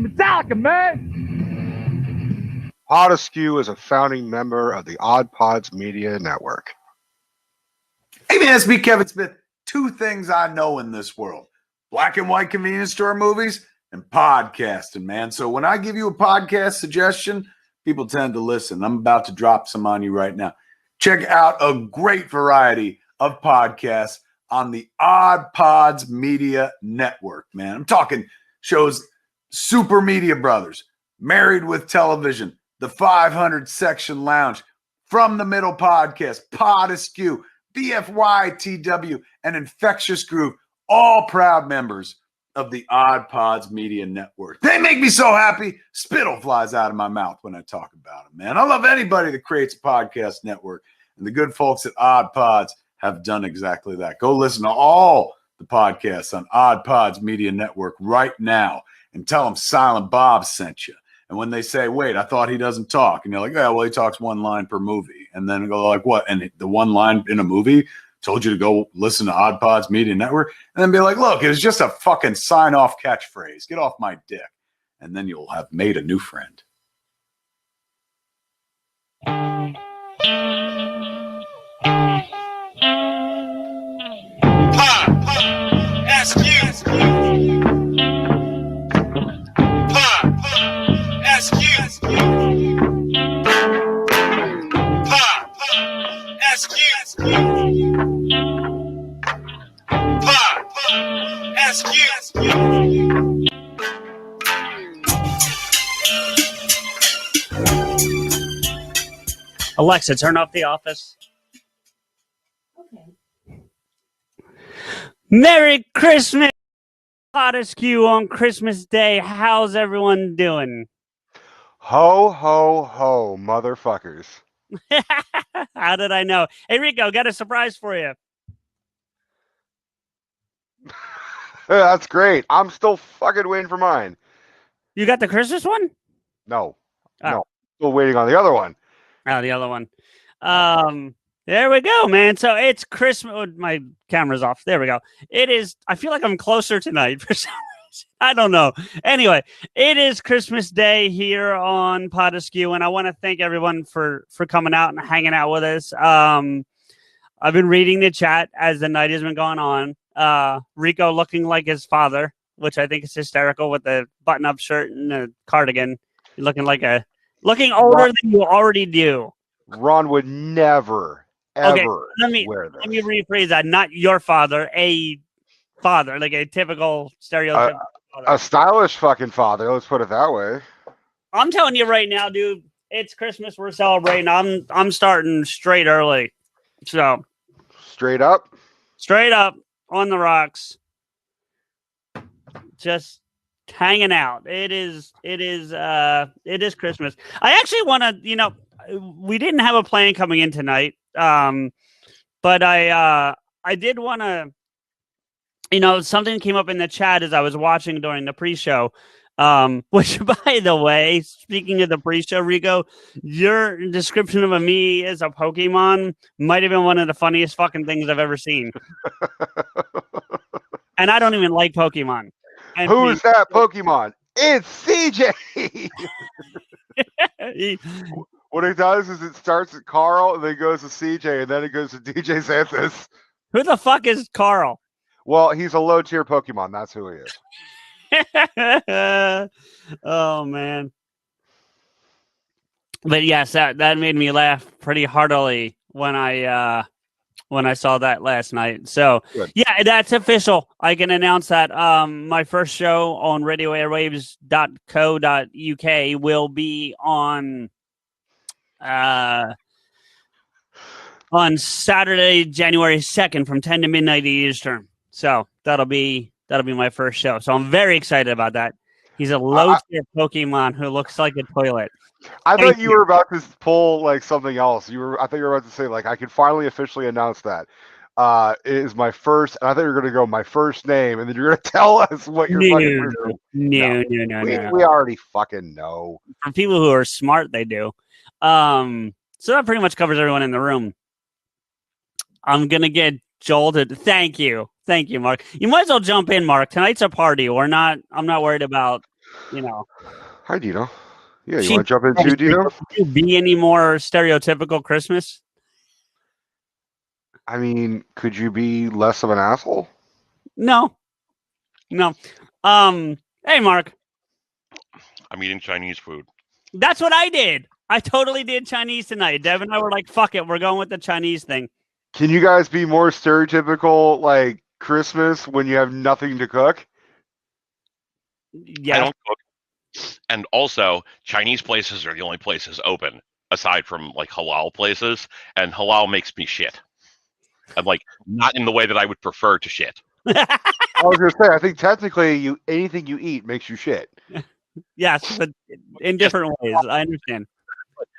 Metallica, man! PodAskew is a founding member of the Odd Pods Media Network. Hey man, it's me, Kevin Smith. Two things I know in this world: black and white convenience store movies and podcasting, man. So when I give you a podcast suggestion, people tend to listen. I'm about to drop some on you right now. Check out a great variety of podcasts on the Odd Pods Media Network, man. I'm talking shows Super Media Brothers, Married with Television, The 500 Section Lounge, From the Middle Podcast, PodAskew, BFYTW, and Infectious Groove, all proud members of the Odd Pods Media Network. They make me so happy, spittle flies out of my mouth when I talk about them, man. I love anybody that creates a podcast network, and the good folks at Odd Pods have done exactly that. Go listen to all the podcasts on Odd Pods Media Network right now and tell them Silent Bob sent you. And when they say, wait, I thought he doesn't talk. And you're like, yeah, well, he talks one line per movie. And then go like, what? And the one line in a movie told you to go listen to Odd Pods Media Network. And then be like, look, it was just a fucking sign-off catchphrase. Get off my dick. And then you'll have made a new friend. Alexa, turn off The Office. Okay. Merry Christmas, PodAskew on Christmas Day. How's everyone doing? Ho, ho, ho, motherfuckers. How did I know? Hey, Rico, got a surprise for you. That's great. I'm still fucking waiting for mine. You got the Christmas one? No. Oh. No. Still waiting on the other one. Oh, the other one. There we go, man. So it's Christmas. Oh, my camera's off. There we go. It is. I feel like I'm closer tonight for some reason. I don't know. Anyway, it is Christmas Day here on PodAskew, and I want to thank everyone for coming out and hanging out with us. I've been reading the chat as the night has been going on. Rico looking like his father, which I think is hysterical with the button-up shirt and the cardigan. You're looking older than you already do. Ron would never, ever wear this. Let me rephrase that. Not your father, a father, like a typical stereotypical father. A stylish fucking father, let's put it that way. I'm telling you right now, dude, it's Christmas. We're celebrating. I'm starting straight early. So Straight up on the rocks. Just hanging out. It is Christmas. I actually want to, we didn't have a plan coming in tonight. But I did want to, something came up in the chat as I was watching during the pre-show. Which, by the way, speaking of the pre-show, Rico, your description of me as a Pokemon might have been one of the funniest fucking things I've ever seen. And I don't even like Pokemon. And who's that Pokemon? It's CJ. What it does is it starts at Carl and then goes to CJ and then it goes to DJ Santos. Who the fuck is Carl? Well, he's a low tier Pokemon. That's who he is. Oh man. But yes, that made me laugh pretty heartily when I saw that last night. So good. Yeah, that's official. I can announce that my first show on radioairwaves.co.uk will be on Saturday, January 2nd from 10 to midnight Eastern. So that'll be my first show. So I'm very excited about that. He's a low-tier Pokemon who looks like a toilet. I thought you were about to pull like something else. I thought you were about to say like I can finally officially announce that. It is my first, and I thought you were going to go my first name, and then you're going to tell us what your fucking first name. No. We already fucking know. For people who are smart, they do. So that pretty much covers everyone in the room. I'm going to get jolted. Thank you, Mark. You might as well jump in, Mark. Tonight's a party. I'm not worried about Hi, Dino. Yeah, you She want to jump into Dino? Could you be any more stereotypical Christmas? I mean, could you be less of an asshole? No. Hey, Mark. I'm eating Chinese food. That's what I did. I totally did Chinese tonight. Dev and I were like, fuck it. We're going with the Chinese thing. Can you guys be more stereotypical, like Christmas when you have nothing to cook? Yeah. I don't cook. And also, Chinese places are the only places open aside from like halal places, and halal makes me shit. I'm like not in the way that I would prefer to shit. I was gonna say, I think technically, anything you eat makes you shit. Yes, but in different ways. I understand.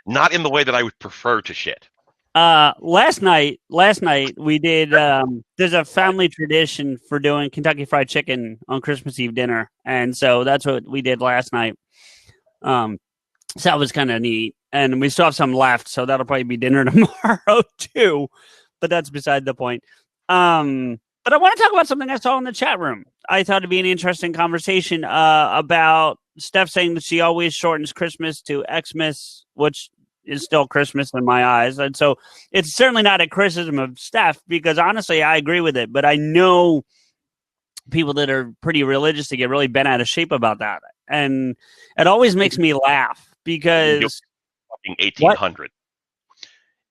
Not in the way that I would prefer to shit. Last night we did. There's a family tradition for doing Kentucky Fried Chicken on Christmas Eve dinner, and so that's what we did last night. So that was kind of neat, and we still have some left, so that'll probably be dinner tomorrow too. But that's beside the point. But I want to talk about something I saw in the chat room. I thought it'd be an interesting conversation about Steph saying that she always shortens Christmas to Xmas, which is still Christmas in my eyes. And so it's certainly not a criticism of Steph, because honestly, I agree with it. But I know people that are pretty religious to get really bent out of shape about that. And it always makes me laugh because fucking 1800.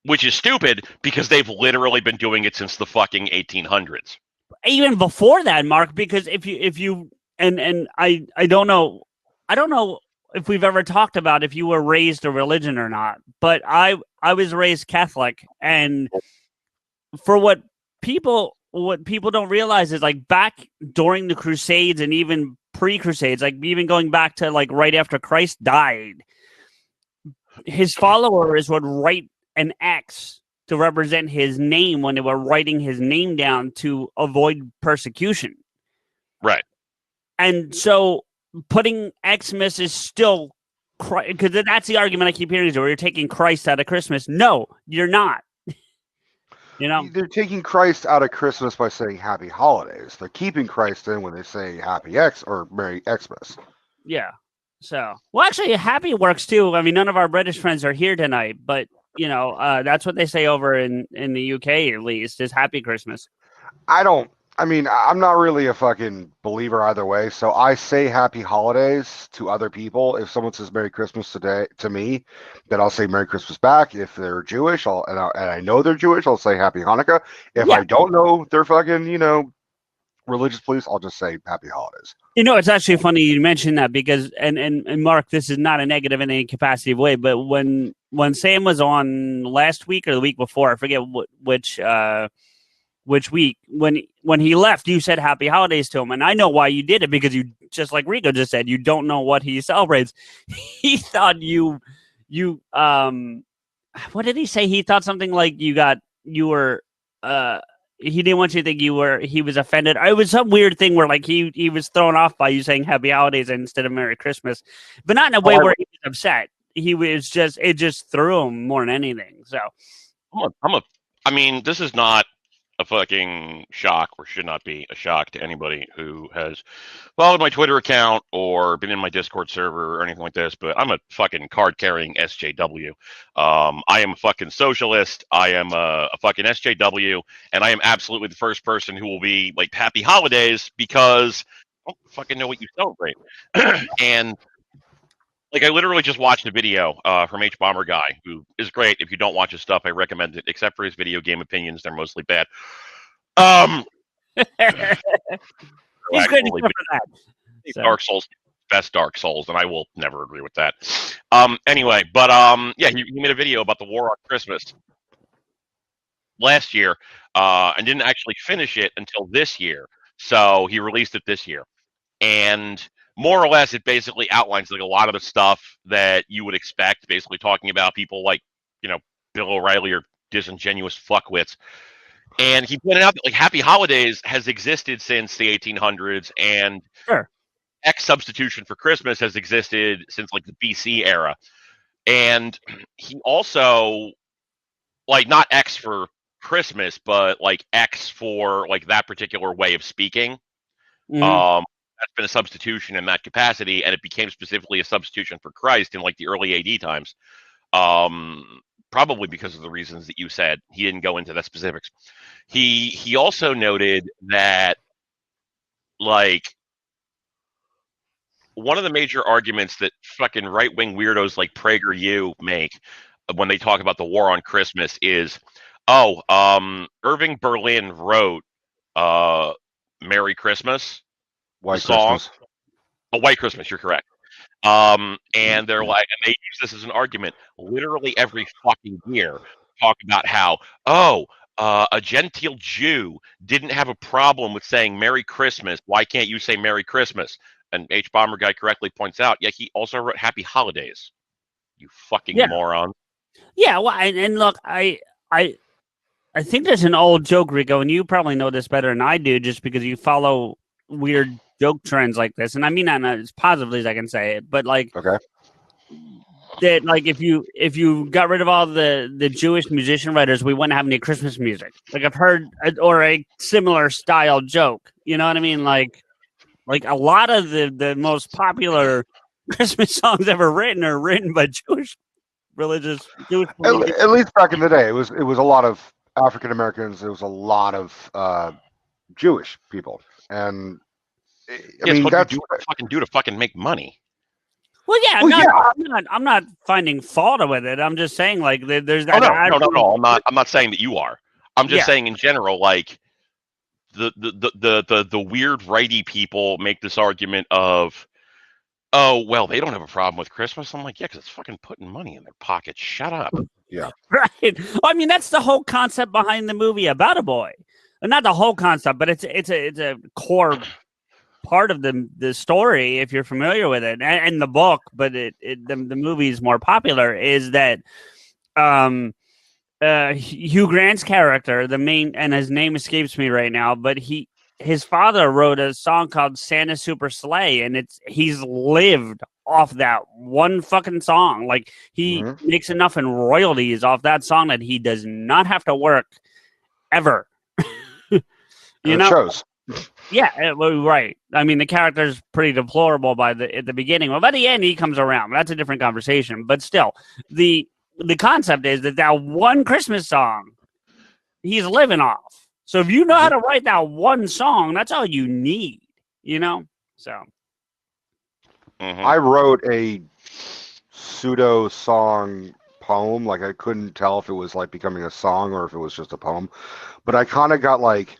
Which is stupid because they've literally been doing it since the fucking 1800s. Even before that, Mark, because if you and I don't know if we've ever talked about if you were raised a religion or not, but I was raised Catholic, and for what people don't realize is like back during the Crusades and even pre-Crusades, like even going back to like right after Christ died, his followers would write an X to represent his name when they were writing his name down to avoid persecution. Right. And so putting Xmas is still, because that's the argument I keep hearing is, you're taking Christ out of Christmas. No, you're not. They're taking Christ out of Christmas by saying Happy Holidays. They're keeping Christ in when they say Happy X or Merry Xmas. Yeah. So, well, actually, Happy works too. I mean, none of our British friends are here tonight, but that's what they say over in the UK, at least, is Happy Christmas. I'm not really a fucking believer either way, so I say Happy Holidays to other people. If someone says Merry Christmas today to me, then I'll say Merry Christmas back. If they're Jewish, and I know they're Jewish, I'll say Happy Hanukkah. If I don't know they're fucking, religious beliefs, I'll just say Happy Holidays. It's actually funny you mentioned that, because and Mark, this is not a negative in any capacity of way, but when Sam was on last week or the week before, I forget which week, when he left, you said Happy Holidays to him, and I know why you did it, because you, just like Rico just said, you don't know what he celebrates. He thought you what did he say? He thought something like he didn't want you to think he was offended. It was some weird thing where like he was thrown off by you saying Happy Holidays instead of Merry Christmas, but not in a way where he was upset. It just threw him more than anything. So I mean, this is not a fucking shock, or should not be a shock to anybody who has followed my Twitter account or been in my Discord server or anything like this, but I'm a fucking card-carrying SJW. I am a fucking socialist. I am a fucking SJW, and I am absolutely the first person who will be like, Happy Holidays, because I don't fucking know what you celebrate. And like, I literally just watched a video from H Bomber Guy, who is great. If you don't watch his stuff, I recommend it, except for his video game opinions. They're mostly bad. he's good for that. Dark Souls, best Dark Souls, and I will never agree with that. Anyway, but yeah, he made a video about the war on Christmas last year, and didn't actually finish it until this year. So he released it this year, and more or less, it basically outlines like a lot of the stuff that you would expect, basically talking about people like, Bill O'Reilly or disingenuous fuckwits. And he pointed out that like Happy Holidays has existed since the 1800s, and X substitution for Christmas has existed since like the BC era. And he also, like, not X for Christmas, but like X for like that particular way of speaking. Mm-hmm. that's been a substitution in that capacity, and it became specifically a substitution for Christ in like the early AD times. Probably because of the reasons that you said. He didn't go into the specifics. He also noted that like one of the major arguments that fucking right-wing weirdos like PragerU make when they talk about the war on Christmas is, Irving Berlin wrote Merry Christmas, White song. Christmas. White Christmas, you're correct. And they're like, and they use this as an argument literally every fucking year. Talk about how, a genteel Jew didn't have a problem with saying Merry Christmas. Why can't you say Merry Christmas? And H. Bomber Guy correctly points out, yeah, he also wrote Happy Holidays. You fucking moron. Yeah, well, and look, I think there's an old joke, Rico, and you probably know this better than I do, just because you follow weird joke trends like this. And I mean that as positively as I can say it, but like, Okay. that like if you got rid of all the Jewish musician writers, we wouldn't have any Christmas music. Like I've heard or a similar style joke. You know what I mean? Like a lot of the most popular Christmas songs ever written are written by Jewish religious. At least back in the day, it was a lot of African Americans. There was a lot of Jewish people, and I mean that's what you fucking do to fucking make money. Well, I'm not finding fault with it. I'm just saying, like, there's that. No. I'm not saying that you are. I'm just saying in general, like, the weird righty people make this argument of, oh, well, they don't have a problem with Christmas. I'm like, yeah, because it's fucking putting money in their pockets. Shut up. Yeah. Right. Well, I mean, that's the whole concept behind the movie About a Boy. Not the whole concept, but it's a core part of the story, if you're familiar with it, and the book, but the movie is more popular, is that Hugh Grant's character, the main, and his name escapes me right now, but his father wrote a song called Santa Super Sleigh, and he's lived off that one fucking song. Like he makes enough in royalties off that song that he does not have to work ever. You know? It shows. Yeah, right. I mean, the character's pretty deplorable at the beginning. Well, by the end, he comes around. That's a different conversation. But still, the concept is that one Christmas song, he's living off. So if you know how to write that one song, that's all you need, you know? So. I wrote a pseudo song poem. Like, I couldn't tell if it was like becoming a song or if it was just a poem. But I kind of got like,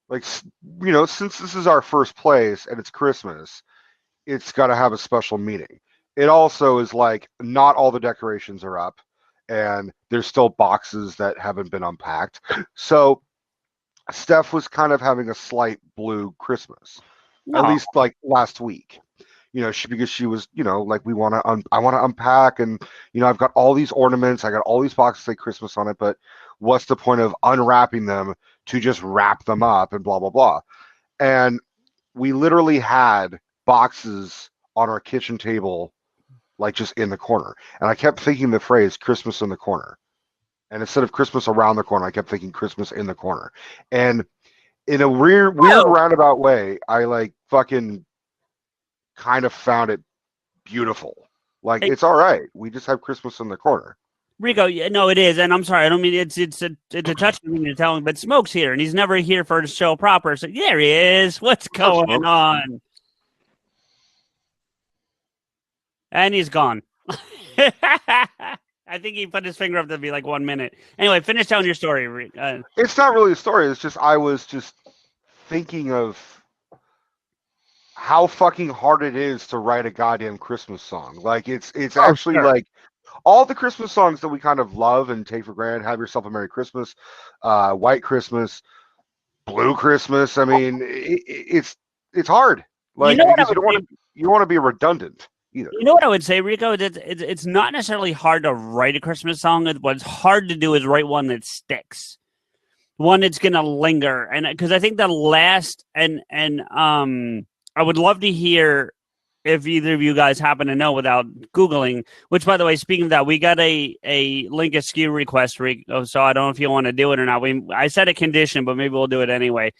you know, since this is our first place and it's Christmas, it's got to have a special meaning. It also is like not all the decorations are up and there's still boxes that haven't been unpacked. So Steph was kind of having a slight blue Christmas, at least like last week. You know, because she was, you know, like I want to unpack, and you know, I've got all these ornaments, I got all these boxes say Christmas on it, but what's the point of unwrapping them to just wrap them up and blah blah blah. And we literally had boxes on our kitchen table, like just in the corner, and I kept thinking the phrase Christmas in the corner, and instead of Christmas around the corner, I kept thinking Christmas in the corner. And in a weird roundabout way, I like fucking kind of found it beautiful. Like, it's all right, we just have Christmas in the corner. Rico, no, it is, and I'm sorry, I don't mean it's a touching thing to tell him, but Smoke's here, and he's never here for the show proper. So there he is. What's going on? And he's gone. I think he put his finger up to be like 1 minute. Anyway, finish telling your story. It's not really a story. It's just I was just thinking of how fucking hard it is to write a goddamn Christmas song. Like it's actually like all the Christmas songs that we kind of love and take for granted. Have Yourself a Merry Christmas, White Christmas, Blue Christmas. I mean, it's hard. Like, you know, because you don't want to be redundant either. You know what I would say, Rico? It's not necessarily hard to write a Christmas song. What's hard to do is write one that sticks, one that's gonna linger. And because I think the last and I would love to hear if either of you guys happen to know without Googling, which, by the way, speaking of that, we got a link askew request, Rico, so I don't know if you want to do it or not. I said a condition, but maybe we'll do it anyway.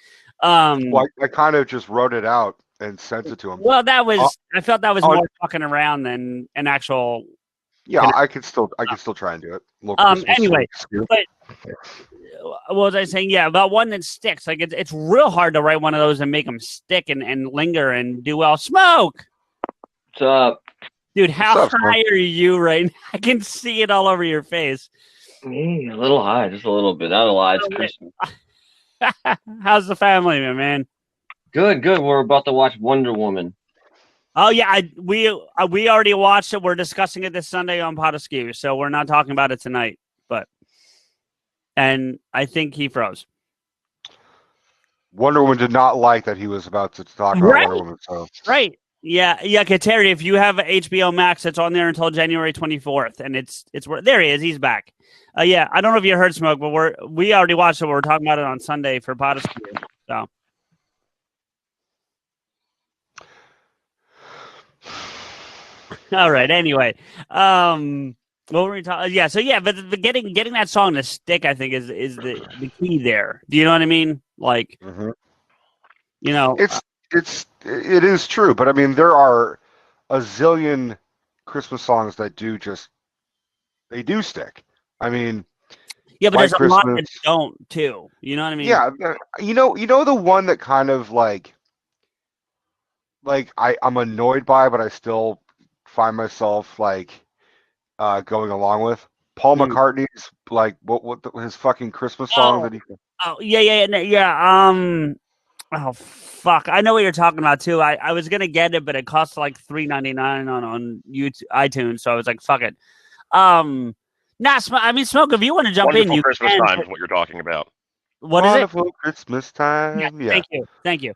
Well, I kind of just wrote it out and sent it to him. Well, that was I felt that was oh, more fucking around than an actual. Yeah, I could still try and do it. A little Christmas Anyway, scoop. but what was I saying? Yeah, about one that sticks. Like it's real hard to write one of those and make them stick and linger and do well. Smoke. What's up? Dude, how What's up, high are you right now? I can see it all over your face. Me, a little high, just a little bit. Not a lot. It's Christmas. How's the family, my man? Good, good. We're about to watch Wonder Woman. Oh yeah, we already watched it. We're discussing it this Sunday on PodAskew, so we're not talking about it tonight. And I think he froze. Wonder Woman did not like that he was about to talk about Wonder Woman. So right. Yeah, Kateri, if you have HBO Max, it's on there until January 24th, and it's there he is, he's back. Yeah, I don't know if you heard Smoke, but we already watched it. We're talking about it on Sunday for PodAskew. So, all right. Anyway, what were we talking? Yeah, so yeah, but getting that song to stick, I think, is the key there. Do you know what I mean? Like, you know, it is true, but I mean, there are a zillion Christmas songs that do stick. I mean, yeah, but White there's a lot that Christmas. don't too. You know what I mean? Yeah, you know the one that kind of like I'm annoyed by, but I still find myself like going along with Paul McCartney's like what his fucking Christmas songs that he. Oh yeah. Oh fuck! I know what you're talking about too. I was gonna get it, but it costs like $3.99 on YouTube, iTunes. So I was like, fuck it. I mean, Smoke. If you want to jump Wonderful in, you Christmas can. time is what you're talking about. What is it? Wonderful Christmas time. Yeah. Thank you.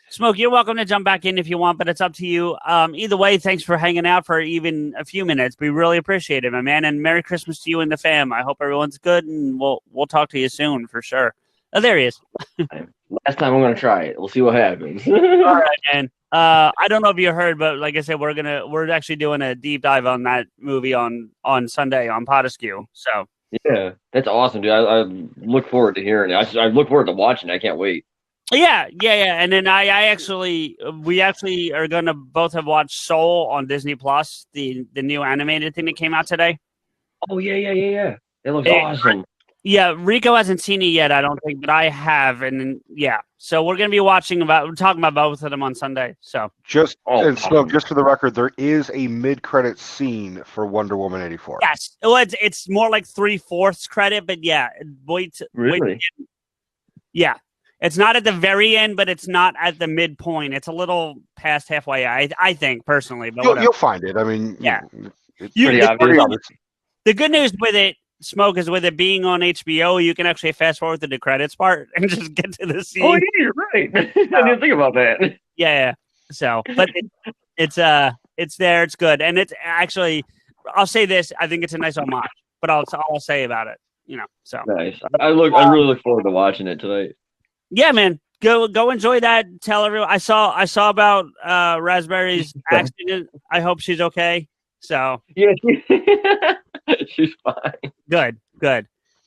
Smoke, you're welcome to jump back in if you want, but it's up to you. Either way, thanks for hanging out for even a few minutes. We really appreciate it, my man. And Merry Christmas to you and the fam. I hope everyone's good, and we'll talk to you soon for sure. Oh, there he is. Last time I'm gonna try it. We'll see what happens. All right, man. I don't know if you heard, but like I said, we're actually doing a deep dive on that movie on Sunday on PodAskew. So yeah, that's awesome, dude. I look forward to hearing it. I look forward to watching it. I can't wait. Yeah. And then we actually are gonna both have watched Soul on Disney Plus, the new animated thing that came out today. Oh yeah. It looks awesome. Yeah, Rico hasn't seen it yet, I don't think, but I have, and yeah. So we're gonna be we're talking about both of them on Sunday. So just for the record, there is a mid-credit scene for Wonder Woman 84. Yes, well, it's more like 3/4 credit, but yeah, Really? Yeah, it's not at the very end, but it's not at the midpoint. It's a little past halfway. I think personally, but you'll find it. I mean, yeah, it's pretty obvious. The good news with it, Smoke, is with it being on HBO, you can actually fast forward to the credits part and just get to the scene. Oh, yeah, you're right. I didn't think about that. Yeah. So, but it's there. It's good, and it's actually. I'll say this: I think it's a nice homage. But I'll say about it. You know. So nice. I really look forward to watching it tonight. Yeah, man. Go enjoy that. Tell everyone. I saw about Raspberry's accident. I hope she's okay. So yeah, she's fine. Good.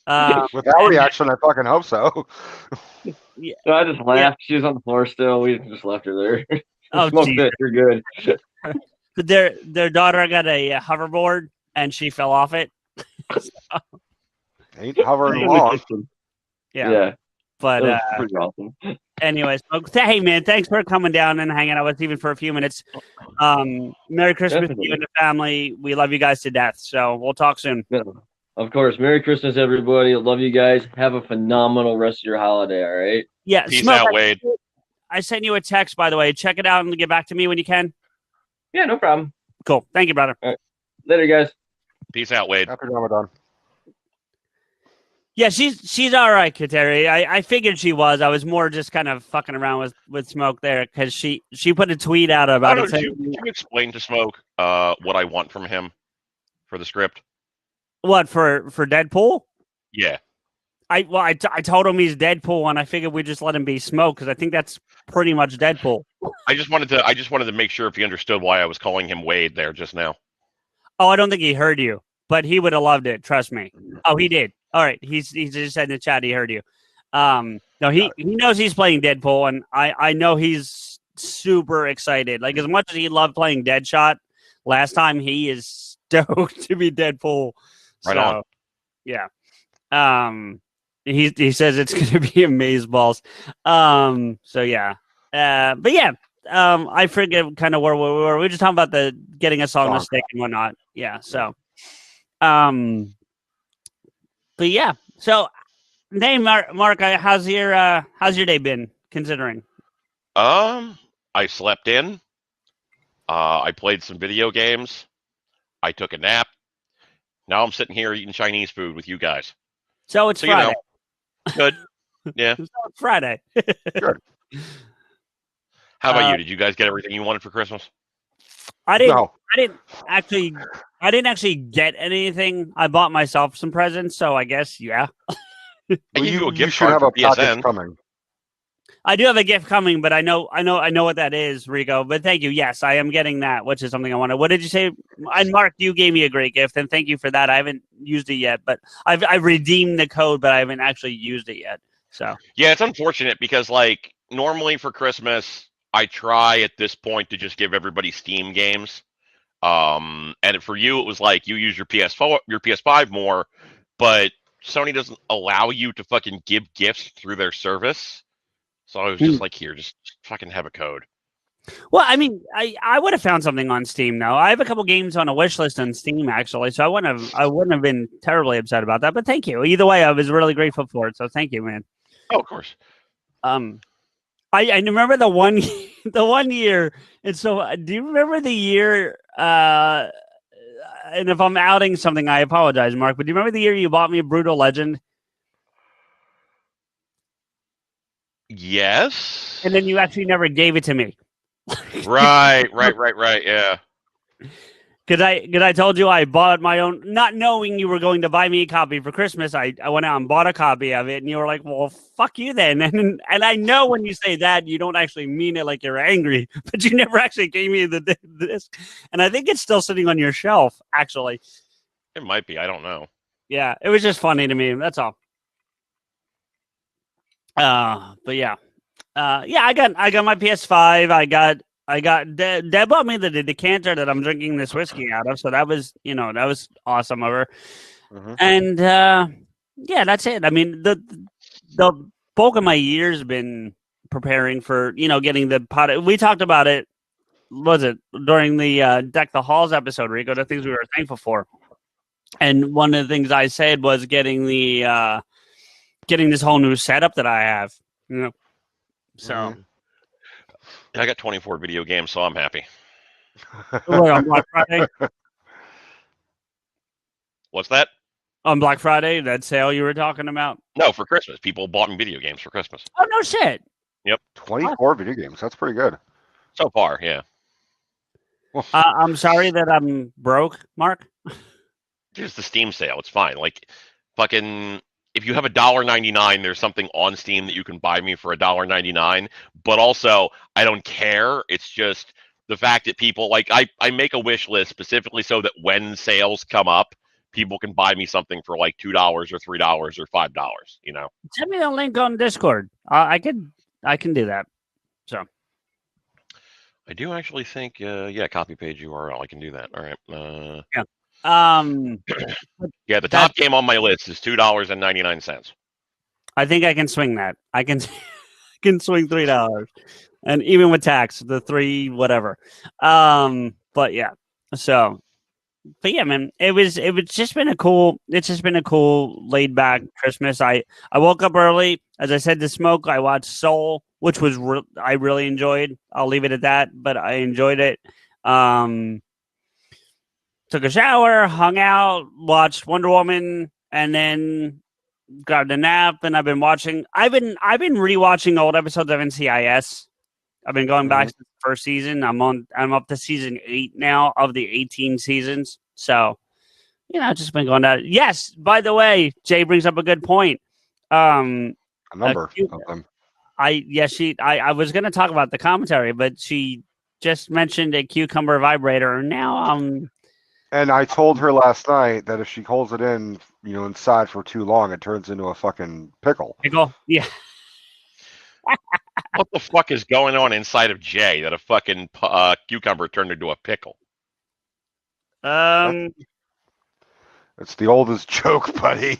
Without reaction, I fucking hope so. Yeah. So I just laughed. She was on the floor still. We just left her there. Oh, smoked it. You're good. Their daughter got a hoverboard and she fell off it. Ain't hovering long. Yeah. But pretty awesome. Anyways, hey man, thanks for coming down and hanging out with us even for a few minutes. Merry Christmas to you and the family. We love you guys to death. So we'll talk soon. Yeah. Of course. Merry Christmas, everybody. Love you guys. Have a phenomenal rest of your holiday. All right. Yeah. Peace out, Wade. I sent you a text, by the way. Check it out and get back to me when you can. Yeah, no problem. Cool. Thank you, brother. All right. Later, guys. Peace out, Wade. Happy Ramadan. Yeah, she's all right, Kateri. I figured she was. I was more just kind of fucking around with Smoke there because she put a tweet out about it. Can you explain to Smoke what I want from him for the script? What for Deadpool? Yeah. I told him he's Deadpool, and I figured we just let him be Smoke because I think that's pretty much Deadpool. I just wanted to make sure if he understood why I was calling him Wade there just now. Oh, I don't think he heard you, but he would have loved it. Trust me. Oh, he did. All right, he just said in the chat he heard you. No, he knows he's playing Deadpool, and I know he's super excited. Like as much as he loved playing Deadshot last time, he is stoked to be Deadpool. Right So, on. yeah. He says it's going to be amazeballs. So yeah. But yeah. I forget kind of where we were. We were just talking about the getting a song to stick and whatnot. Yeah. So, but yeah. So, name Mark. How's your day been? Considering. I slept in. I played some video games. I took a nap. Now I'm sitting here eating Chinese food with you guys. So it's Friday. Good. Yeah. So it's Friday. Good. How about you? Did you guys get everything you wanted for Christmas? I didn't. No. I didn't actually get anything. I bought myself some presents, so I guess yeah. I gave you a gift should card have a for PSN. package coming. I do have a gift coming, but I know what that is, Rico. But thank you. Yes, I am getting that, which is something I wanted. What did you say? And Mark, you gave me a great gift, and thank you for that. I haven't used it yet, but I've redeemed the code, but I haven't actually used it yet. So yeah, it's unfortunate because like normally for Christmas, I try at this point to just give everybody Steam games. And for you, it was like you use your PS4, your PS5 more, but Sony doesn't allow you to fucking give gifts through their service. So I was just like, here, just fucking have a code. Well, I mean, I would have found something on Steam now. I have a couple games on a wish list on Steam actually, so I wouldn't have been terribly upset about that. But thank you. Either way, I was really grateful for it. So thank you, man. Oh, of course. I remember the one year. And so, do you remember the year? And if I'm outing something, I apologize, Mark. But do you remember the year you bought me a Brutal Legend? Yes. And then you actually never gave it to me. Right. Yeah. Because I told you I bought my own, not knowing you were going to buy me a copy for Christmas. I went out and bought a copy of it, and you were like, "Well, fuck you then." And I know when you say that, you don't actually mean it like you're angry, but you never actually gave me the disc. And I think it's still sitting on your shelf, actually. It might be. I don't know. Yeah, it was just funny to me. That's all. But yeah, I got my PS5. I got Deb bought me the decanter that I'm drinking this whiskey out of, so that was awesome of her. Mhm. And yeah, that's it. I mean, the bulk of my year's been preparing for getting the pot. We talked about it. Was it during the Deck the Halls episode, Rico? The things we were thankful for, and one of the things I said was getting this whole new setup that I have. So. I got 24 video games, so I'm happy. What, on Black Friday? What's that? On Black Friday, that sale you were talking about? No, for Christmas. People bought me video games for Christmas. Oh, no shit. Yep. 24 video games. That's pretty good. So far, yeah. I'm sorry that I'm broke, Mark. Just the Steam sale. It's fine. Like, fucking, if you have $1.99, there's something on Steam that you can buy me for $1.99. But also, I don't care. It's just the fact that people like I make a wish list specifically so that when sales come up, people can buy me something for like $2 or $3 or $5. Send me the link on Discord. I can do that. So I do actually think, copy page URL. I can do that. All right. Yeah, the top game on my list is $2.99. I think I can swing that. I can swing $3, and even with tax, the $3 whatever. But yeah, but yeah, man, it's just been a cool laid back Christmas. I woke up early, as I said, to smoke. I watched Soul, which was I really enjoyed. I'll leave it at that, but I enjoyed it. Took a shower, hung out, watched Wonder Woman, and then got a nap. And I've been rewatching old episodes of NCIS. I've been going back to the first season. I'm up to season 8 now of the 18 seasons. So, I've just been going at it. Yes, by the way, Jay brings up a good point. A number of them. I was going to talk about the commentary, but she just mentioned a cucumber vibrator. Now, And I told her last night that if she holds it in, inside for too long, it turns into a fucking pickle. Pickle? Yeah. What the fuck is going on inside of Jay that a fucking cucumber turned into a pickle? Um, It's the oldest joke, buddy.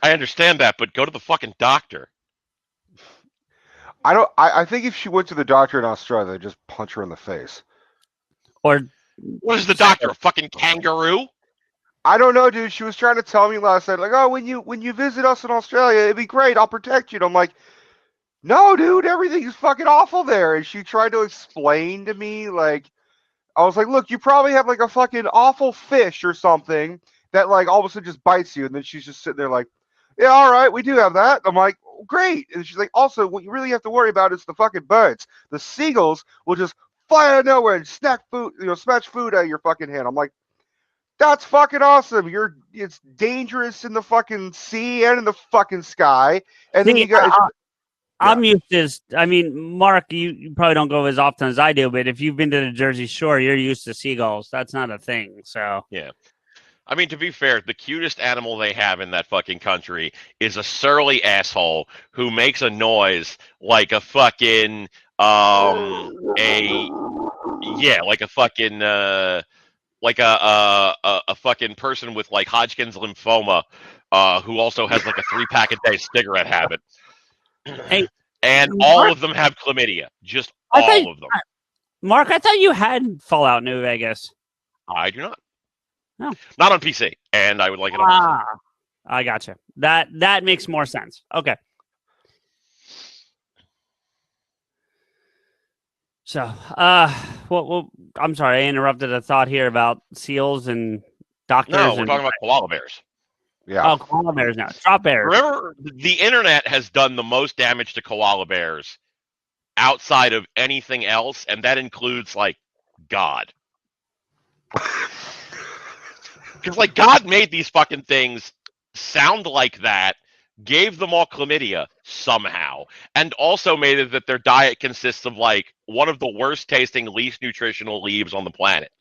I understand that, but go to the fucking doctor. I think if she went to the doctor in Australia, they'd just punch her in the face. or What is the doctor? A fucking kangaroo? I don't know, dude. She was trying to tell me last night, like, oh, when you visit us in Australia, it'd be great. I'll protect you. And I'm like, no, dude, everything's fucking awful there. And she tried to explain to me, like, I was like, look, you probably have like a fucking awful fish or something that like all of a sudden just bites you. And then she's just sitting there like, yeah, all right, we do have that. I'm like, great. And she's like, also, what you really have to worry about is the fucking birds. The seagulls will just fly out of nowhere and smash food out of your fucking hand. I'm like, that's fucking awesome. It's dangerous in the fucking sea and in the fucking sky. And then you got. I'm used to. I mean, Mark, you probably don't go as often as I do, but if you've been to the Jersey Shore, you're used to seagulls. That's not a thing. So Yeah. I mean, to be fair, the cutest animal they have in that fucking country is a surly asshole who makes a noise like a fucking like a fucking like a fucking person with like Hodgkin's lymphoma, who also has like a 3-pack a day cigarette habit. Hey, and all of them have chlamydia. Just all of them. Mark, I thought you had Fallout New Vegas. I do not. No. Not on PC, and I would like it on PC. I gotcha. That makes more sense. Okay. So, well, I'm sorry, I interrupted a thought here about seals and doctors. No, we're talking about koala bears. Yeah. Oh, koala bears now. Drop bears. Remember, the internet has done the most damage to koala bears outside of anything else, and that includes, like, God. Because, like, God made these fucking things sound like that, gave them all chlamydia somehow, and also made it that their diet consists of, like, one of the worst tasting, least nutritional leaves on the planet.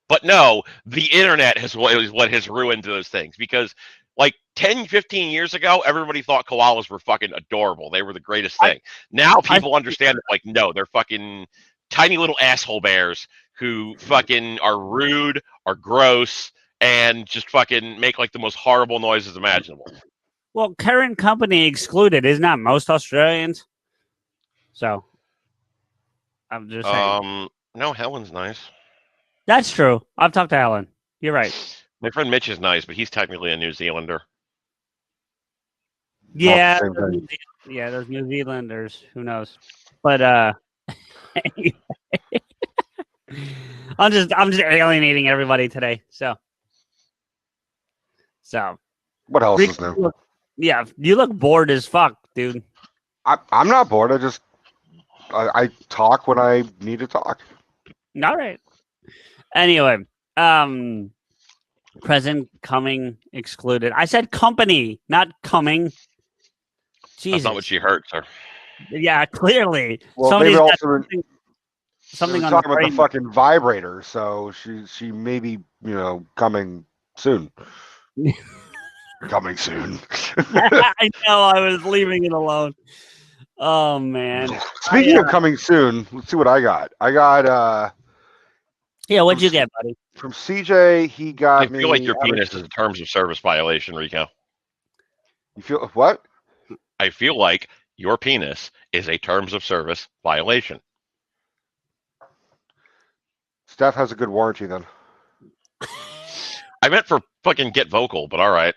But no, the internet is what has ruined those things, because like 10, 15 years ago, everybody thought koalas were fucking adorable. They were the greatest thing. Now people understand that, like, no, they're fucking tiny little asshole bears who fucking are rude, are gross, and just fucking make like the most horrible noises imaginable. Well, current company excluded, isn't that most Australians? So I'm just saying. No, Helen's nice. That's true. I've talked to Helen. You're right. My friend Mitch is nice, but he's technically a New Zealander. Yeah, those New Zealanders. Who knows? But anyway. I'm just alienating everybody today. So what else is new? Yeah, you look bored as fuck, dude. I'm not bored. I talk when I need to talk. All right. Anyway, present, coming, excluded. I said company, not coming. Jesus. That's not what she heard, sir. Yeah, clearly. Well, Somebody's maybe got also something on talking the about the fucking vibrator, so she may be coming soon. Coming soon. I know. I was leaving it alone. Oh man. Speaking of coming soon, let's see what I got. I got yeah. What'd you get, buddy? From CJ, he got me. I feel like your penis is a terms of service violation, Rico. You feel what? I feel like your penis is a terms of service violation. Steph has a good warranty then. I meant for fucking get Vokl, but all right.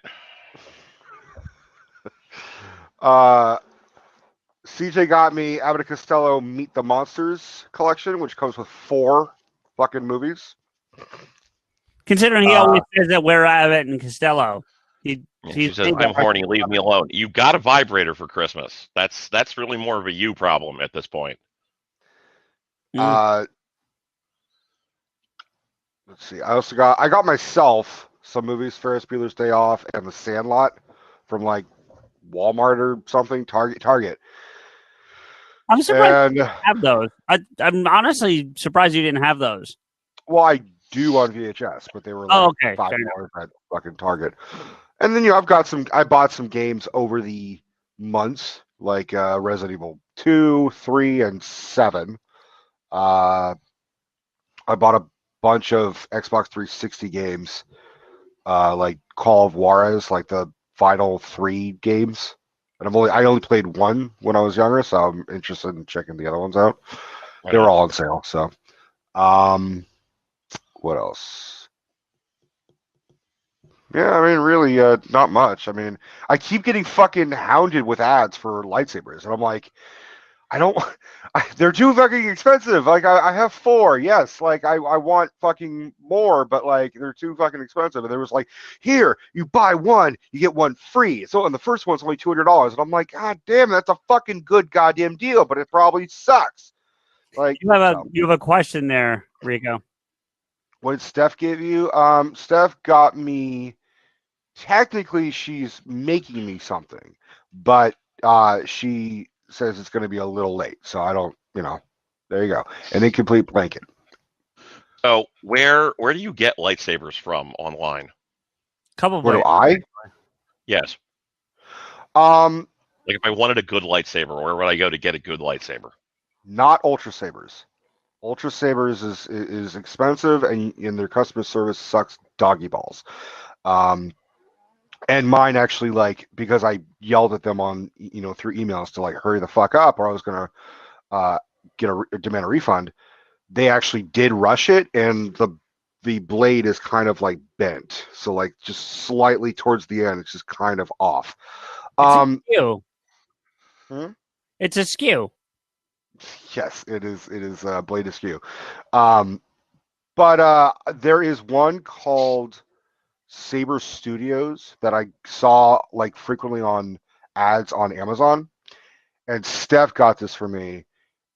CJ got me Abbott and Costello Meet the Monsters collection, which comes with 4 fucking movies. Considering he always says that we're Abbott and Costello. She says, I'm horny, leave me alone. You got a vibrator for Christmas. That's really more of a you problem at this point. Let's see. I got myself some movies, Ferris Bueller's Day Off and The Sandlot, from like Walmart or something, Target. I'm surprised you didn't have those. I'm honestly surprised you didn't have those. Well, I do on VHS, but they were like $5 at fucking Target. And then I bought some games over the months like Resident Evil 2, 3, and 7. I bought a bunch of Xbox 360 games, like Call of Juarez, like the final 3 games. And I only played one when I was younger, so I'm interested in checking the other ones out. They were all on sale. So, what else? Yeah, I mean, really, not much. I mean, I keep getting fucking hounded with ads for lightsabers, and I'm like, I don't. They're too fucking expensive. Like, I have 4. Yes, like I want fucking more, but like they're too fucking expensive. And there was like, here, you buy one, you get one free. So, and the first one's only $200, and I'm like, God damn, that's a fucking good goddamn deal, but it probably sucks. Like, You have a question there, Rico. what did Steph give you? Steph got me. Technically, she's making me something, but she says it's going to be a little late. So I don't, there you go. An incomplete blanket. So where do you get lightsabers from online? Couple Where do ways. I? Yes. Um, Like if I wanted a good lightsaber, where would I go to get a good lightsaber? Not Ultra Sabers. Ultra Sabers is expensive, and their customer service sucks doggy balls. And mine actually, like, because I yelled at them on, through emails to like hurry the fuck up, or I was gonna demand a refund. They actually did rush it, and the blade is kind of like bent, so like just slightly towards the end, it's just kind of off. It's a skew. Hmm? It's a skew. Yes, it is. It is blade askew. But there is one called Saber Studios that I saw like frequently on ads on Amazon, and Steph got this for me,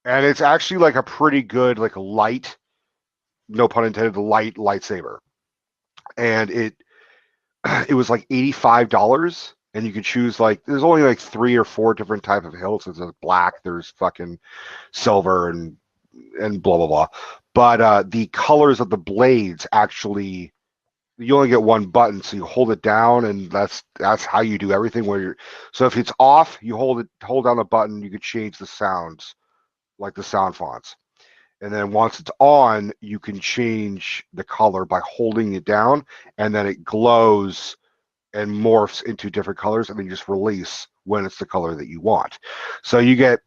and it's actually like a pretty good, like a light, no pun intended, light lightsaber, and it was like $85, and you could choose like there's only like 3 or 4 different type of hilts. There's black, there's fucking silver, and blah blah blah. But the colors of the blades actually, you only get one button, so you hold it down, and that's how you do everything. So if it's off, you hold down the button, you could change the sounds, like the sound fonts. And then once it's on, you can change the color by holding it down, and then it glows and morphs into different colors, and then you just release when it's the color that you want. So you get,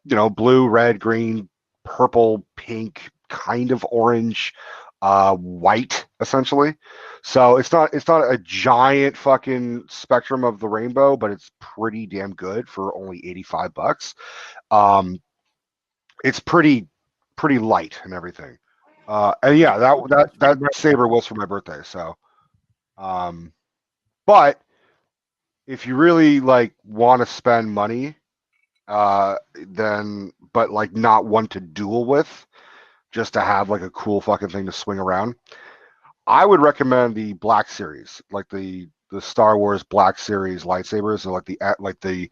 blue, red, green, purple, pink, kind of orange, white, essentially. So it's not a giant fucking spectrum of the rainbow, but it's pretty damn good for only $85. It's pretty light and everything. And yeah, that saber was for my birthday. So, but if you really like want to spend money, then but like not want to duel with, just to have like a cool fucking thing to swing around, I would recommend the Black Series, like the Star Wars Black Series lightsabers, and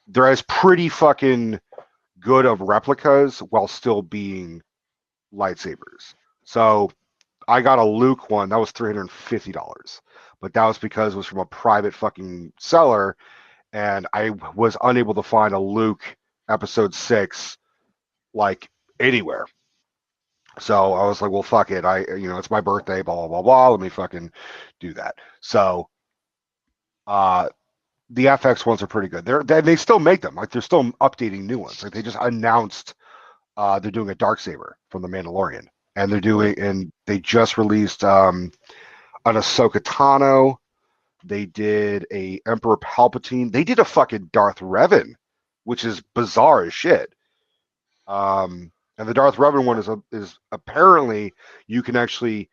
they're as pretty fucking good of replicas while still being lightsabers. So I got a Luke one that was $350, but that was because it was from a private fucking seller, and I was unable to find a Luke Episode 6 like anywhere. So I was like, well, fuck it. It's my birthday, blah, blah, blah, blah. Let me fucking do that. So, the FX ones are pretty good. They still make them. Like, they're still updating new ones. Like, they just announced, they're doing a Darksaber from The Mandalorian, and they just released, an Ahsoka Tano. They did a Emperor Palpatine. They did a fucking Darth Revan, which is bizarre as shit. And the Darth Revan one is apparently you can actually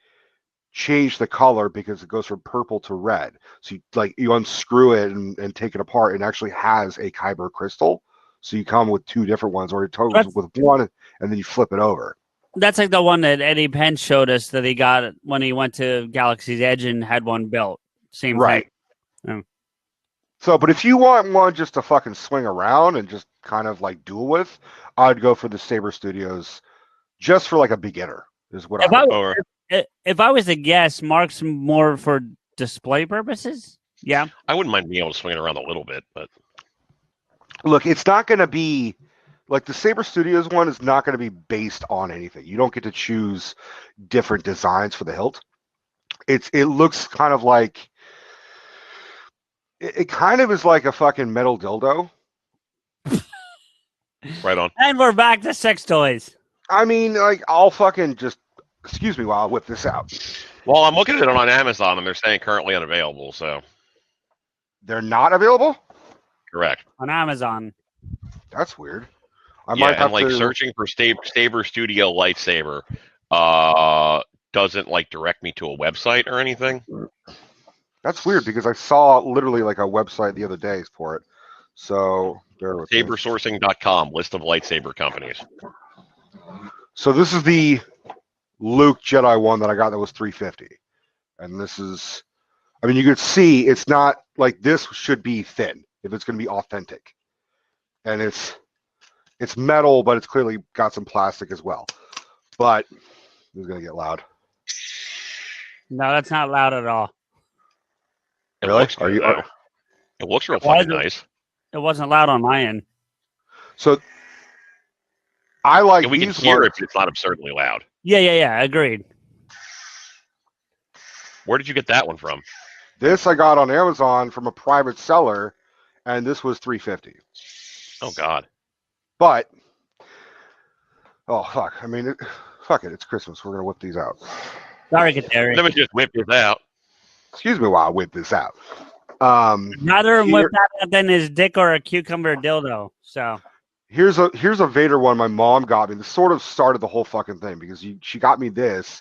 change the color because it goes from purple to red. So you unscrew it and take it apart, and it actually has a Kyber crystal. So you come with 2 different ones, or it comes with one, and then you flip it over. That's like the one that Eddie Pence showed us that he got when he went to Galaxy's Edge and had one built. Same right. thing. Yeah. So, but if you want one just to fucking swing around and just kind of like duel with, I'd go for the Saber Studios, just for like a beginner is what If I was to guess, Mark's more for display purposes. Yeah, I wouldn't mind being able to swing it around a little bit, but look, it's not going to be like the Saber Studios one is not going to be based on anything. You don't get to choose different designs for the hilt. It looks kind of like it kind of is like a fucking metal dildo. Right on. And we're back to sex toys. I mean, like I'll fucking just excuse me while I whip this out. Well, I'm looking at it on Amazon, and they're saying currently unavailable. So They're not available? correct. On Amazon. That's weird. I Yeah, might have and like to searching for Saber Studio lightsaber doesn't like direct me to a website or anything. That's weird because I saw literally like a website the other day for it. So bear with me. Sabersourcing.com, list of lightsaber companies. So this is the Luke Jedi one that I got that was $350. And this is, I mean, you could see it's not like this should be thin if it's going to be authentic. And it's metal, but it's clearly got some plastic as well. But it's going to get loud. No, that's not loud at all. It Really? looks Are good, you? though. It looks real Why fucking is it- nice. It wasn't loud on my end. So I like And we can these hear ones. it, but it's not absurdly loud. Yeah. Agreed. Where did you get that one from? This I got on Amazon from a private seller, and this was $350. Oh, God. But oh fuck! I mean, fuck it. It's Christmas. We're gonna whip these out. Sorry, Kateri. Let me just whip this out. Excuse me while I whip this out. Rather him here- whip that out than his dick or a cucumber dildo. So Here's a Vader one my mom got me. This sort of started the whole fucking thing because she got me this,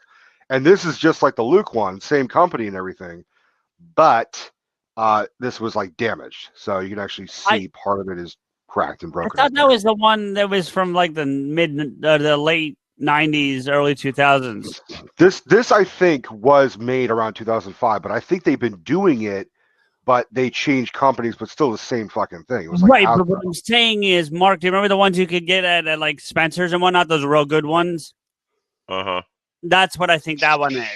and this is just like the Luke one, same company and everything, but this was like damaged, so you can actually see part of it is cracked and I broken. thought that was the one that was from like the the late 90s, early 2000s. This I think was made around 2005, but I think they've been doing it, but they changed companies, but still the same fucking thing. It was like Right, but Hasbro. what I'm saying is, Mark, do you remember the ones you could get at like Spencer's and whatnot? Those real good ones. Uh-huh. That's what I think that one is.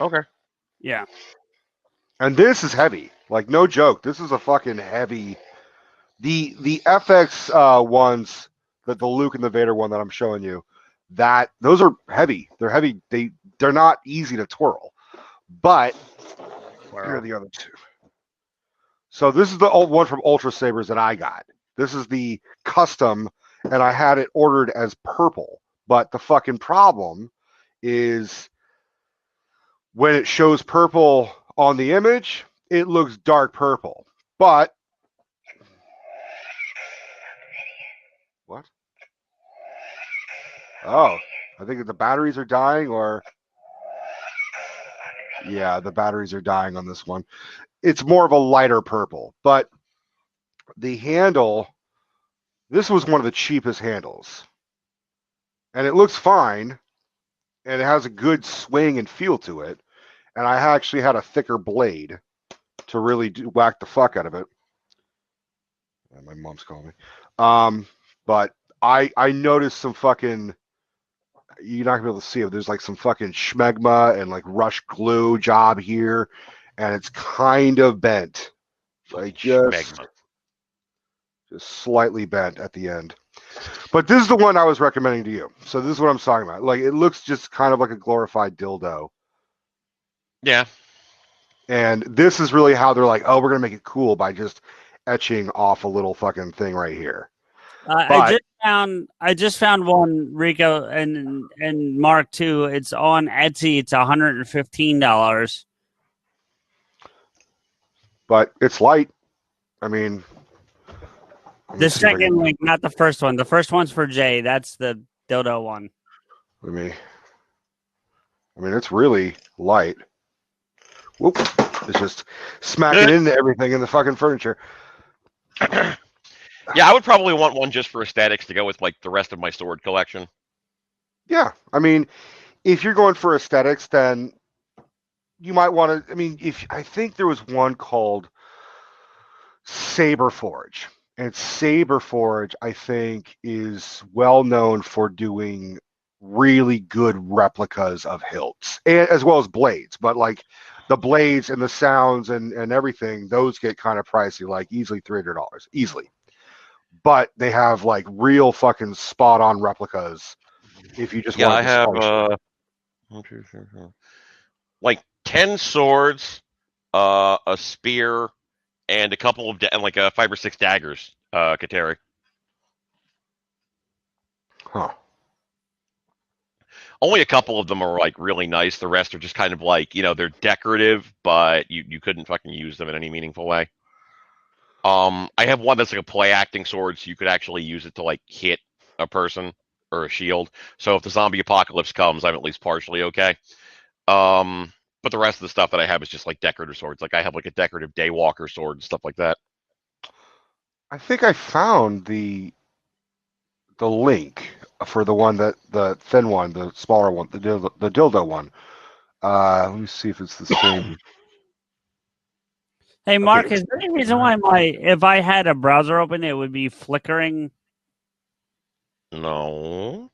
Okay. Yeah. And this is heavy. Like, no joke. This is a fucking heavy. The FX ones, the Luke and the Vader one that I'm showing you, that those are heavy. They're heavy. They're not easy to twirl. But here are the other two. So this is the old one from Ultra Sabers that I got. This is the custom, and I had it ordered as purple. But the fucking problem is when it shows purple on the image, it looks dark purple. But what? Oh, I think the batteries are dying, or yeah, the batteries are dying on this one. It's more of a lighter purple, but the handle, this was one of the cheapest handles, and it looks fine, and it has a good swing and feel to it. And I actually had a thicker blade to really whack the fuck out of it. My mom's calling me. But I noticed some fucking, you're not gonna be able to see it. There's like some fucking schmegma and like rush glue job here, and it's kind of bent, like just slightly bent at the end. But this is the one I was recommending to you. So this is what I'm talking about. Like, it looks just kind of like a glorified dildo. Yeah. And this is really how they're like, oh, we're gonna make it cool by just etching off a little fucking thing right here. I just found one, Rico and Mark too. It's on Etsy. It's $115. But it's light. I mean, The second link, not the first one. The first one's for Jay. That's the dildo one. I mean, it's really light. Whoop. It's just smacking into everything in the fucking furniture. Yeah, I would probably want one just for aesthetics to go with like the rest of my sword collection. Yeah. I mean, if you're going for aesthetics, then you might want to, I mean, I think there was one called Saber Forge. And Saber Forge, I think, is well known for doing really good replicas of hilts, as well as blades. But like the blades and the sounds and everything, those get kind of pricey, like easily $300, easily. but they have like real fucking spot on replicas. If you just Yeah, want I to have slice like 10 swords, a spear, and a couple of and like 5 or 6 daggers. Kateri. Huh. Only a couple of them are like really nice. The rest are just kind of like, they're decorative, but you couldn't fucking use them in any meaningful way. I have one that's like a play acting sword, so you could actually use it to like hit a person or a shield. So if the zombie apocalypse comes, I'm at least partially okay. But the rest of the stuff that I have is just like decorative swords. Like I have like a decorative daywalker sword and stuff like that. I think I found the link for the one the thin one, the smaller one, the dildo one. Let me see if it's the same. Hey, Mark, Okay. is there any reason why if I had a browser open, it would be flickering? No.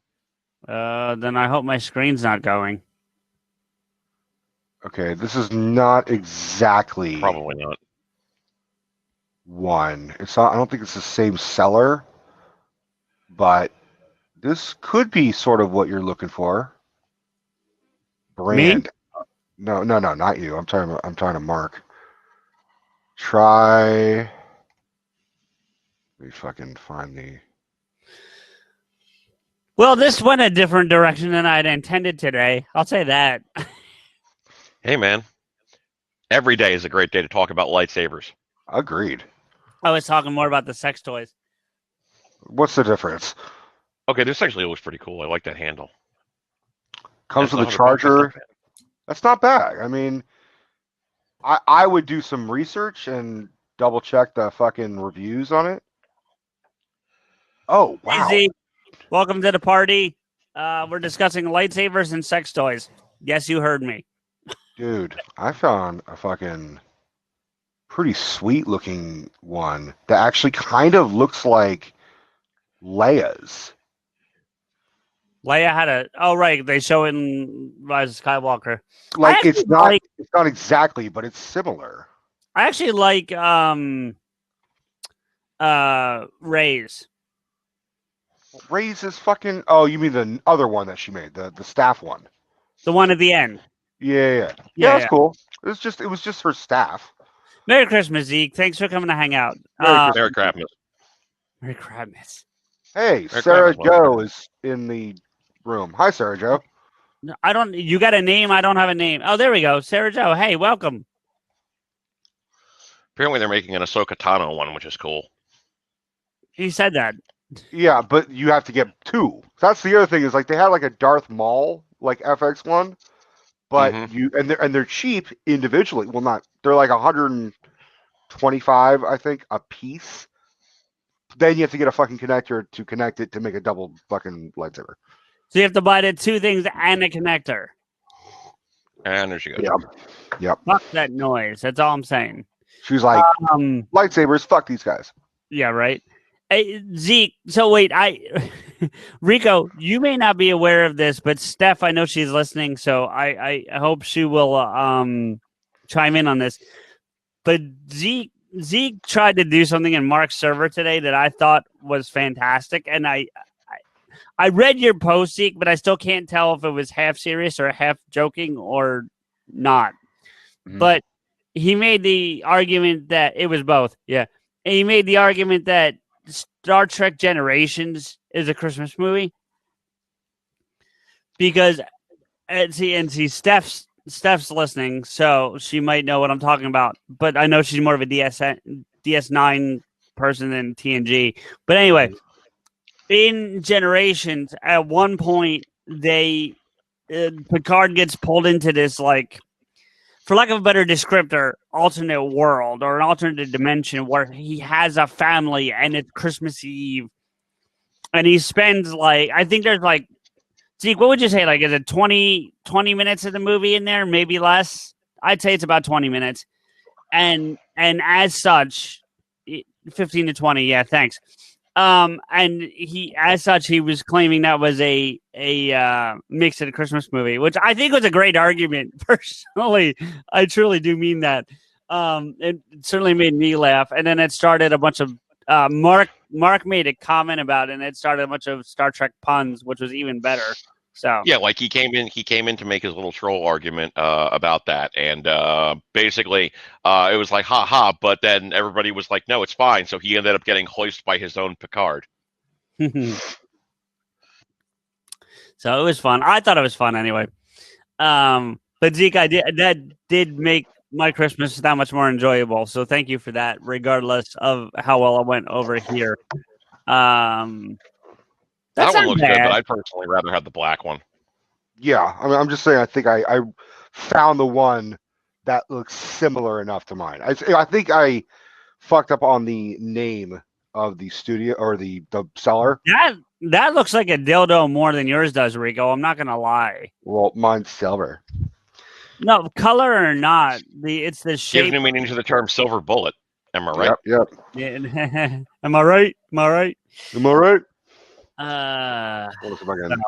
Then I hope my screen's not going. Okay, this is not exactly Probably not. one. It's not. I don't think it's the same seller, but this could be sort of what you're looking for. Brand. No, not you. I'm talking to Mark. Try. Let me fucking find the. Well, this went a different direction than I'd intended today. I'll say that. Hey, man. Every day is a great day to talk about lightsabers. Agreed. I was talking more about the sex toys. What's the difference? Okay, this actually looks pretty cool. I like that handle. Comes That's with a $100. That's not charger. bad. That's not bad. I mean, I would do some research and double check the fucking reviews on it. Oh wow! Hey, Zeke, welcome to the party. We're discussing lightsabers and sex toys. Yes, you heard me. Dude, I found a fucking pretty sweet looking one that actually kind of looks like Leia's. Leia had a. Oh, right. They show it in Rise of Skywalker. Like I it's actually not like- it's not exactly, but it's similar. I actually like Rey's. Rey's is fucking. Oh, you mean the other one that she made, the staff one? The one at the end. Yeah. Yeah, That's cool. It was just her staff. Merry Christmas, Zeke. Thanks for coming to hang out. Merry Christmas. Merry Christmas. Hey, Merry Sarah Christmas, Joe is in the room. Hi, Sarah Joe. No, I don't. You got a name? I don't have a name. Oh, there we go. Sarah Joe. Hey, welcome. Apparently, they're making an Ahsoka Tano one, which is cool. He said that. Yeah, but you have to get two. That's the other thing is like they had like a Darth Maul like FX one, but they're cheap individually. Well, not they're like 125, I think, a piece. Then you have to get a fucking connector to connect it to make a double fucking lightsaber. So you have to buy the two things and a connector. And there she goes. Yep. Fuck that noise. That's all I'm saying. She's like, Um. lightsabers, fuck these guys. Yeah. Right. Hey, Zeke. So wait, Rico, you may not be aware of this, but Steph, I know she's listening, so I hope she will chime in on this. But Zeke tried to do something in Mark's server today that I thought was fantastic, and I read your post, Zeke, but I still can't tell if it was half serious or half joking or not. Mhm. But he made the argument that it was both. Yeah, and he made the argument that Star Trek Generations is a Christmas movie because see Steph's listening, so she might know what I'm talking about. But I know she's more of a DS9 person than TNG. But anyway, in Generations, at one point Picard gets pulled into this, like, for lack of a better descriptor, alternate world or an alternate dimension where he has a family and it's Christmas Eve. And he spends I think there's Zeke, what would you say? Like, is it 20 minutes of the movie in there? Maybe less. I'd say it's about 20 minutes. And as such, 15 to 20. Yeah, thanks. And he was claiming that was a mix of the Christmas movie, which I think was a great argument. Personally, I truly do mean that. It certainly made me laugh. And then it started a bunch of Mark Mark made a comment about it, and it started a bunch of Star Trek puns, which was even better. So Yeah, like he came in to make his little troll argument about that, and basically it was like ha ha, but then everybody was like, no, it's fine. So he ended up getting hoisted by his own Picard. So it was fun. I thought it was fun anyway. But Zeke, that did make my Christmas that much more enjoyable. So thank you for that, regardless of how well it went over here. That That's one not looks bad. good, but I'd personally rather have the black one. Yeah, I mean, I'm just saying. I think I found the one that looks similar enough to mine. I think I fucked up on the name of the studio or the seller. That looks like a dildo more than yours does, Rico. I'm not gonna lie. Well, mine's silver. No, color or not, it's the Gives shape. new meaning to the term silver bullet. Am I right? Yep. Yeah. Am I right? Am I right? Uh, What if I can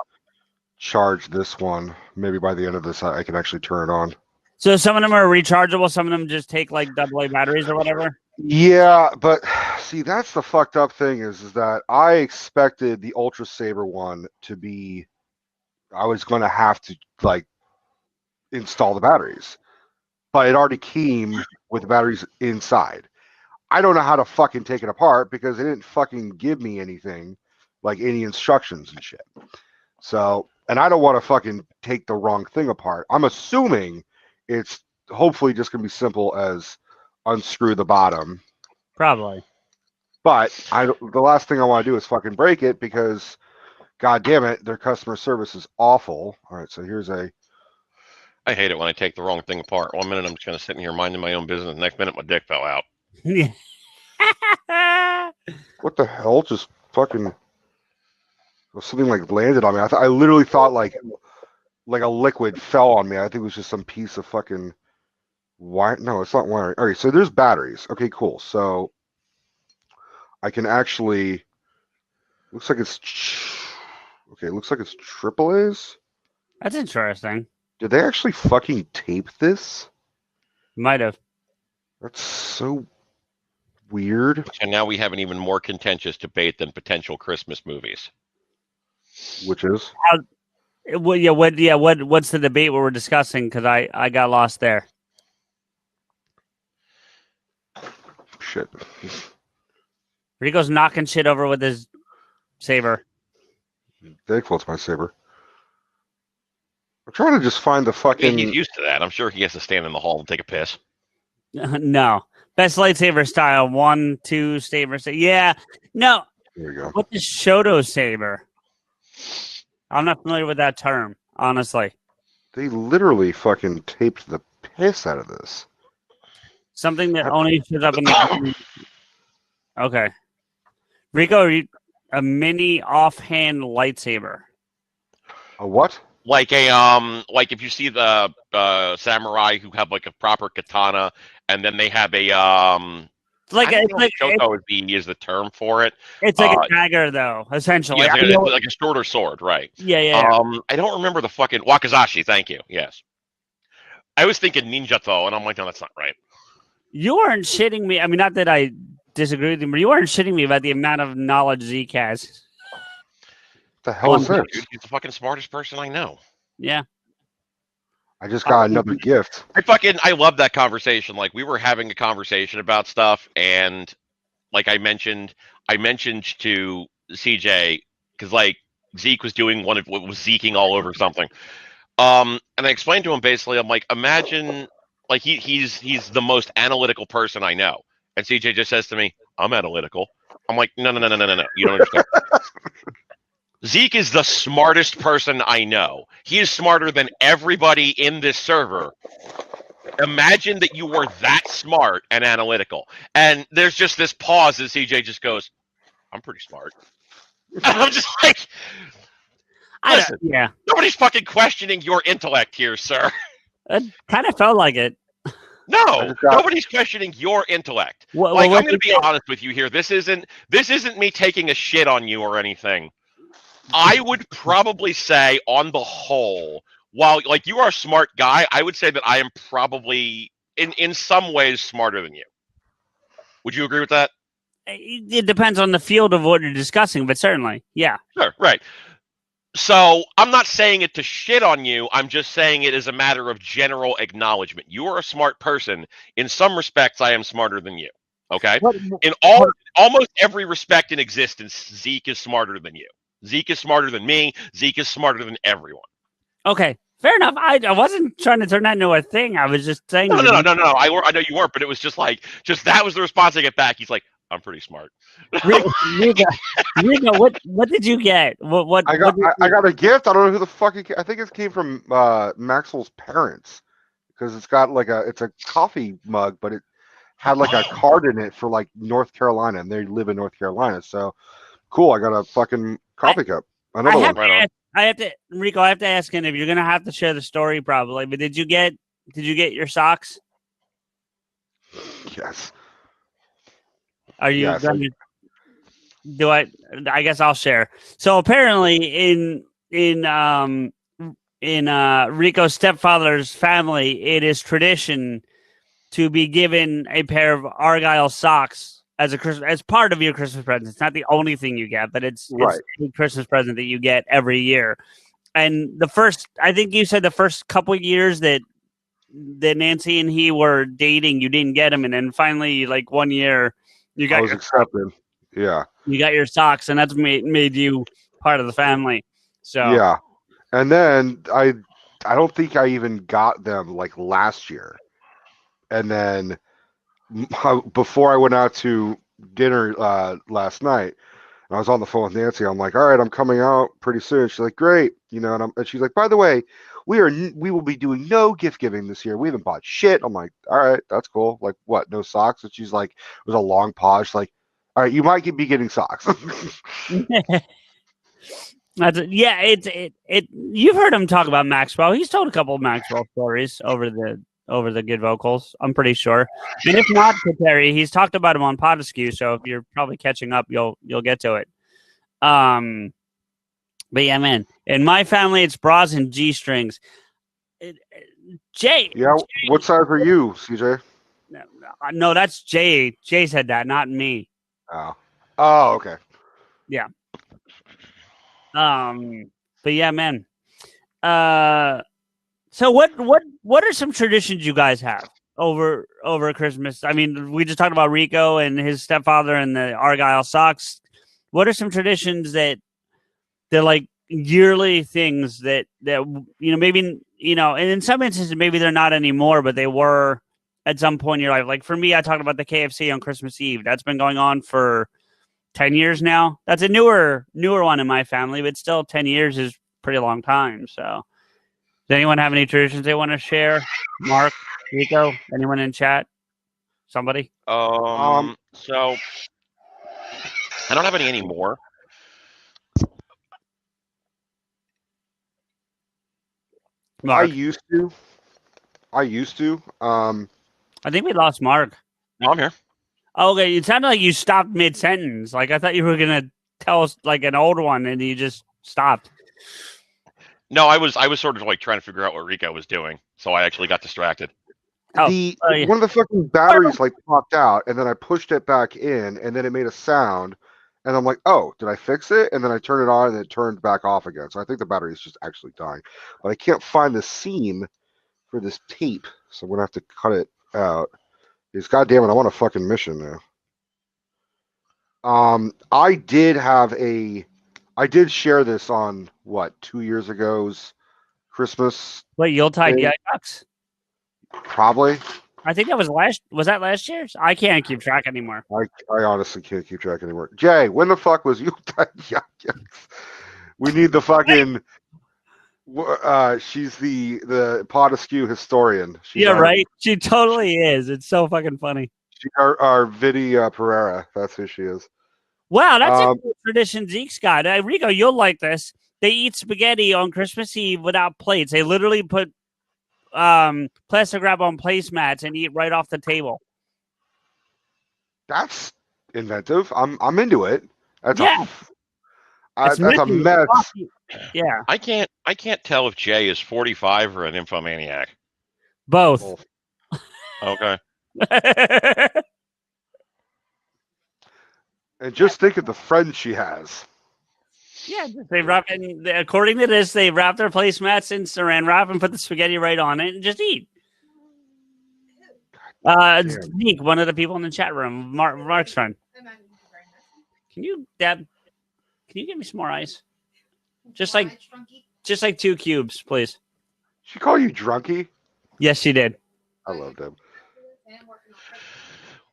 charge this one? Maybe by the end of this, I can actually turn it on. so some of them are rechargeable. Some of them just take like AA batteries or whatever. Yeah, but see, that's the fucked up thing is that I expected the Ultra Saber one to be. I was going to have to like install the batteries, but it already came with the batteries inside. I don't know how to fucking take it apart because they didn't fucking give me anything, like any instructions and shit. So, and I don't want to fucking take the wrong thing apart. I'm assuming it's hopefully just gonna be simple as unscrew the bottom. Probably. But the last thing I want to do is fucking break it because, god damn it, their customer service is awful. All right, so here's a. I hate it when I take the wrong thing apart. 1 minute I'm just kind of sitting here minding my own business. Next minute my dick fell out. What the hell? Just fucking something like landed on me. I literally thought like a liquid fell on me. I think it was just some piece of fucking wire. No, it's not wiring. All right, so there's batteries. Okay, cool. So I can actually. Looks like it's. Okay, looks like it's AAA's. That's interesting. Did they actually fucking tape this? Might have. That's so weird. And now we have an even more contentious debate than potential Christmas movies. Which is? What's the debate we're discussing? Because I got lost there. Shit. Rico's knocking shit over with his saber. Vokl, my saber. I'm trying to just find the fucking. He's used to that. I'm sure he has to stand in the hall and take a piss. No. Best lightsaber style. 1, 2 saber. Yeah. No. There we go. What is Shoto saber? I'm not familiar with that term, honestly. They literally fucking taped the piss out of this. Something that only shows up in the. Okay. Rico, a mini offhand lightsaber. A what? Like a like if you see the samurai who have like a proper katana, and then they have a shoto is the term for it. It's like a dagger, though, essentially. Yeah, like a shorter sword, right? Yeah. I don't remember the fucking wakizashi. Thank you. Yes, I was thinking ninja though, and I'm like, no, that's not right. You weren't shitting me. I mean, not that I disagree with you, but you weren't shitting me about the amount of knowledge Zeke has. The hell is this? Dude, he's the fucking smartest person I know. Yeah. I just got another gift. I love that conversation. Like we were having a conversation about stuff, and like I mentioned to CJ because like Zeke was doing what was Zeking all over something. And I explained to him basically, I'm like, imagine like he's the most analytical person I know, and CJ just says to me, "I'm analytical." I'm like, no, you don't understand. Zeke is the smartest person I know. He is smarter than everybody in this server. Imagine that you were that smart and analytical. And there's just this pause as CJ just goes, I'm pretty smart. And I'm just like, listen, nobody's fucking questioning your intellect here, sir. It kind of felt like it. No, nobody's questioning your intellect. I'm going to be honest with you here. This isn't me taking a shit on you or anything. I would probably say, on the whole, while like you are a smart guy, I would say that I am probably in some ways smarter than you. Would you agree with that? It depends on the field of what you're discussing, but certainly, yeah. Sure, right. So I'm not saying it to shit on you. I'm just saying it as a matter of general acknowledgement. You are a smart person. In some respects, I am smarter than you. Okay. In almost every respect in existence, Zeke is smarter than you. Zeke is smarter than me. Zeke is smarter than everyone. Okay, fair enough. I wasn't trying to turn that into a thing. I was just saying. No. I know you weren't, but it was just that was the response I get back. He's like, I'm pretty smart. Rico, what did you get? What I got a gift. I don't know who the fuck it came. I think it came from Maxwell's parents because it's got it's a coffee mug, but it had like a card in it for like North Carolina, and they live in North Carolina. So cool. I got a fucking coffee cup. Another one. I have to ask him if you're gonna have to share the story probably. But did you get your socks? Yes. Are you Yes, gonna do I guess I'll share. So apparently in Rico's stepfather's family, it is tradition to be given a pair of Argyle socks as part of your Christmas present. It's not the only thing you get, but it's a Christmas present that you get every year. And I think you said the first couple of years that Nancy and he were dating, you didn't get them, and then finally, like 1 year, I was accepted. Yeah. You got your socks, and that's made you part of the family. So yeah, and then I don't think I even got them like last year, and then before I went out to dinner last night, and I was on the phone with Nancy. I'm like, all right, I'm coming out pretty soon. She's like, great, and she's like, by the way, we will be doing no gift giving this year. We haven't bought shit. I'm like, all right, that's cool. Like, what? No socks? And she's like, it was a long pause. She's like, all right, you might be getting socks. You've heard him talk about Maxwell. He's told a couple of Maxwell stories over the Good Vokls, I'm pretty sure. And if not to Terry, he's talked about him on PodAskew. So if you're probably catching up, you'll get to it. But yeah, man, in my family, it's bras and G strings. Jay. Yeah. What size are you, CJ? No, that's Jay. Jay said that, not me. Oh, okay. Yeah. But yeah, man. So what are some traditions you guys have over Christmas? I mean, we just talked about Rico and his stepfather and the Argyle socks. What are some traditions that they're like yearly things that maybe and in some instances maybe they're not anymore, but they were at some point in your life? Like for me, I talked about the KFC on Christmas Eve. That's been going on for 10 years now. That's a newer one in my family, but still 10 years is a pretty long time. So does anyone have any traditions they want to share? Mark, Rico, anyone in chat? Somebody? So I don't have any anymore. Mark. I used to. I think we lost Mark. No, I'm here. Oh, okay, it sounded like you stopped mid-sentence. Like I thought you were gonna tell us like an old one, and you just stopped. No, I was sort of like trying to figure out what Rico was doing, so I actually got distracted. One of the fucking batteries like popped out, and then I pushed it back in, and then it made a sound, and I'm like, oh, did I fix it? And then I turned it on, and it turned back off again. So I think the battery is just actually dying, but I can't find the seam for this tape, so I'm gonna have to cut it out. Because goddamn it, I want a fucking mission now. I did share this on 2 years ago's Christmas. Wait, Yuletide Yucks? Probably. I think that was last year's? I can't keep track anymore. I honestly can't keep track anymore. Jay, when the fuck was Yuletide Yucks? We need the fucking. She's the PodAskew historian. Right. She totally is. It's so fucking funny. Our Vidi Pereira. That's who she is. Wow, that's a cool tradition Zeke's got. Rico, you'll like this. They eat spaghetti on Christmas Eve without plates. They literally put plastic wrap on placemats and eat right off the table. That's inventive. I'm into it. That's that's a mess. Yeah. I can't tell if Jay is 45 or an infomaniac. Both. Okay. And just think of the friends she has. Yeah, they wrap, and according to this, they wrap their placemats in saran wrap and put the spaghetti right on it and just eat. It's Damn. Nick, one of the people in the chat room, Mark's friend. Can you, Deb? Can you give me some more ice? Just like 2 cubes, please. She call you drunkie? Yes, she did. I love them.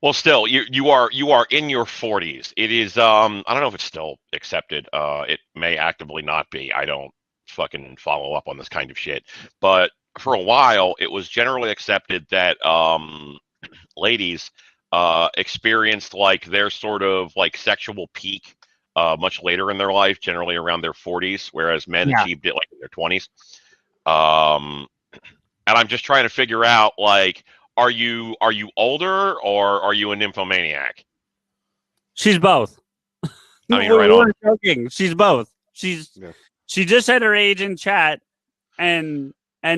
Well, still, you are in your 40s. It is I don't know if it's still accepted. It may actively not be. I don't fucking follow up on this kind of shit. But for a while, it was generally accepted that ladies experienced like their sort of like sexual peak much later in their life, generally around their 40s, whereas men achieved it like in their 20s. And I'm just trying to figure out like, are you older or are you a nymphomaniac? She's both. I mean, you're right on. Joking. She's both. She just said her age in chat, and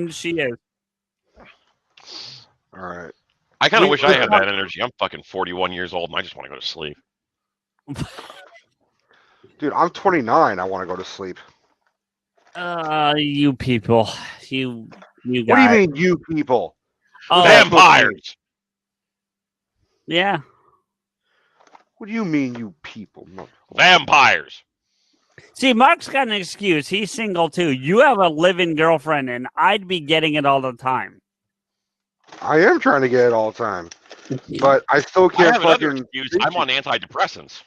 she is. All right. I kind of wish I had that energy. I'm fucking 41 years old and I just want to go to sleep. Dude, I'm 29. I want to go to sleep. You people. You guys. What do you mean, you people? Oh, vampires. Yeah. What do you mean, you people? No. Vampires. See, Mark's got an excuse. He's single too. You have a living girlfriend, and I'd be getting it all the time. I am trying to get it all the time, but I still I can't have another fucking. excuse. I'm on antidepressants.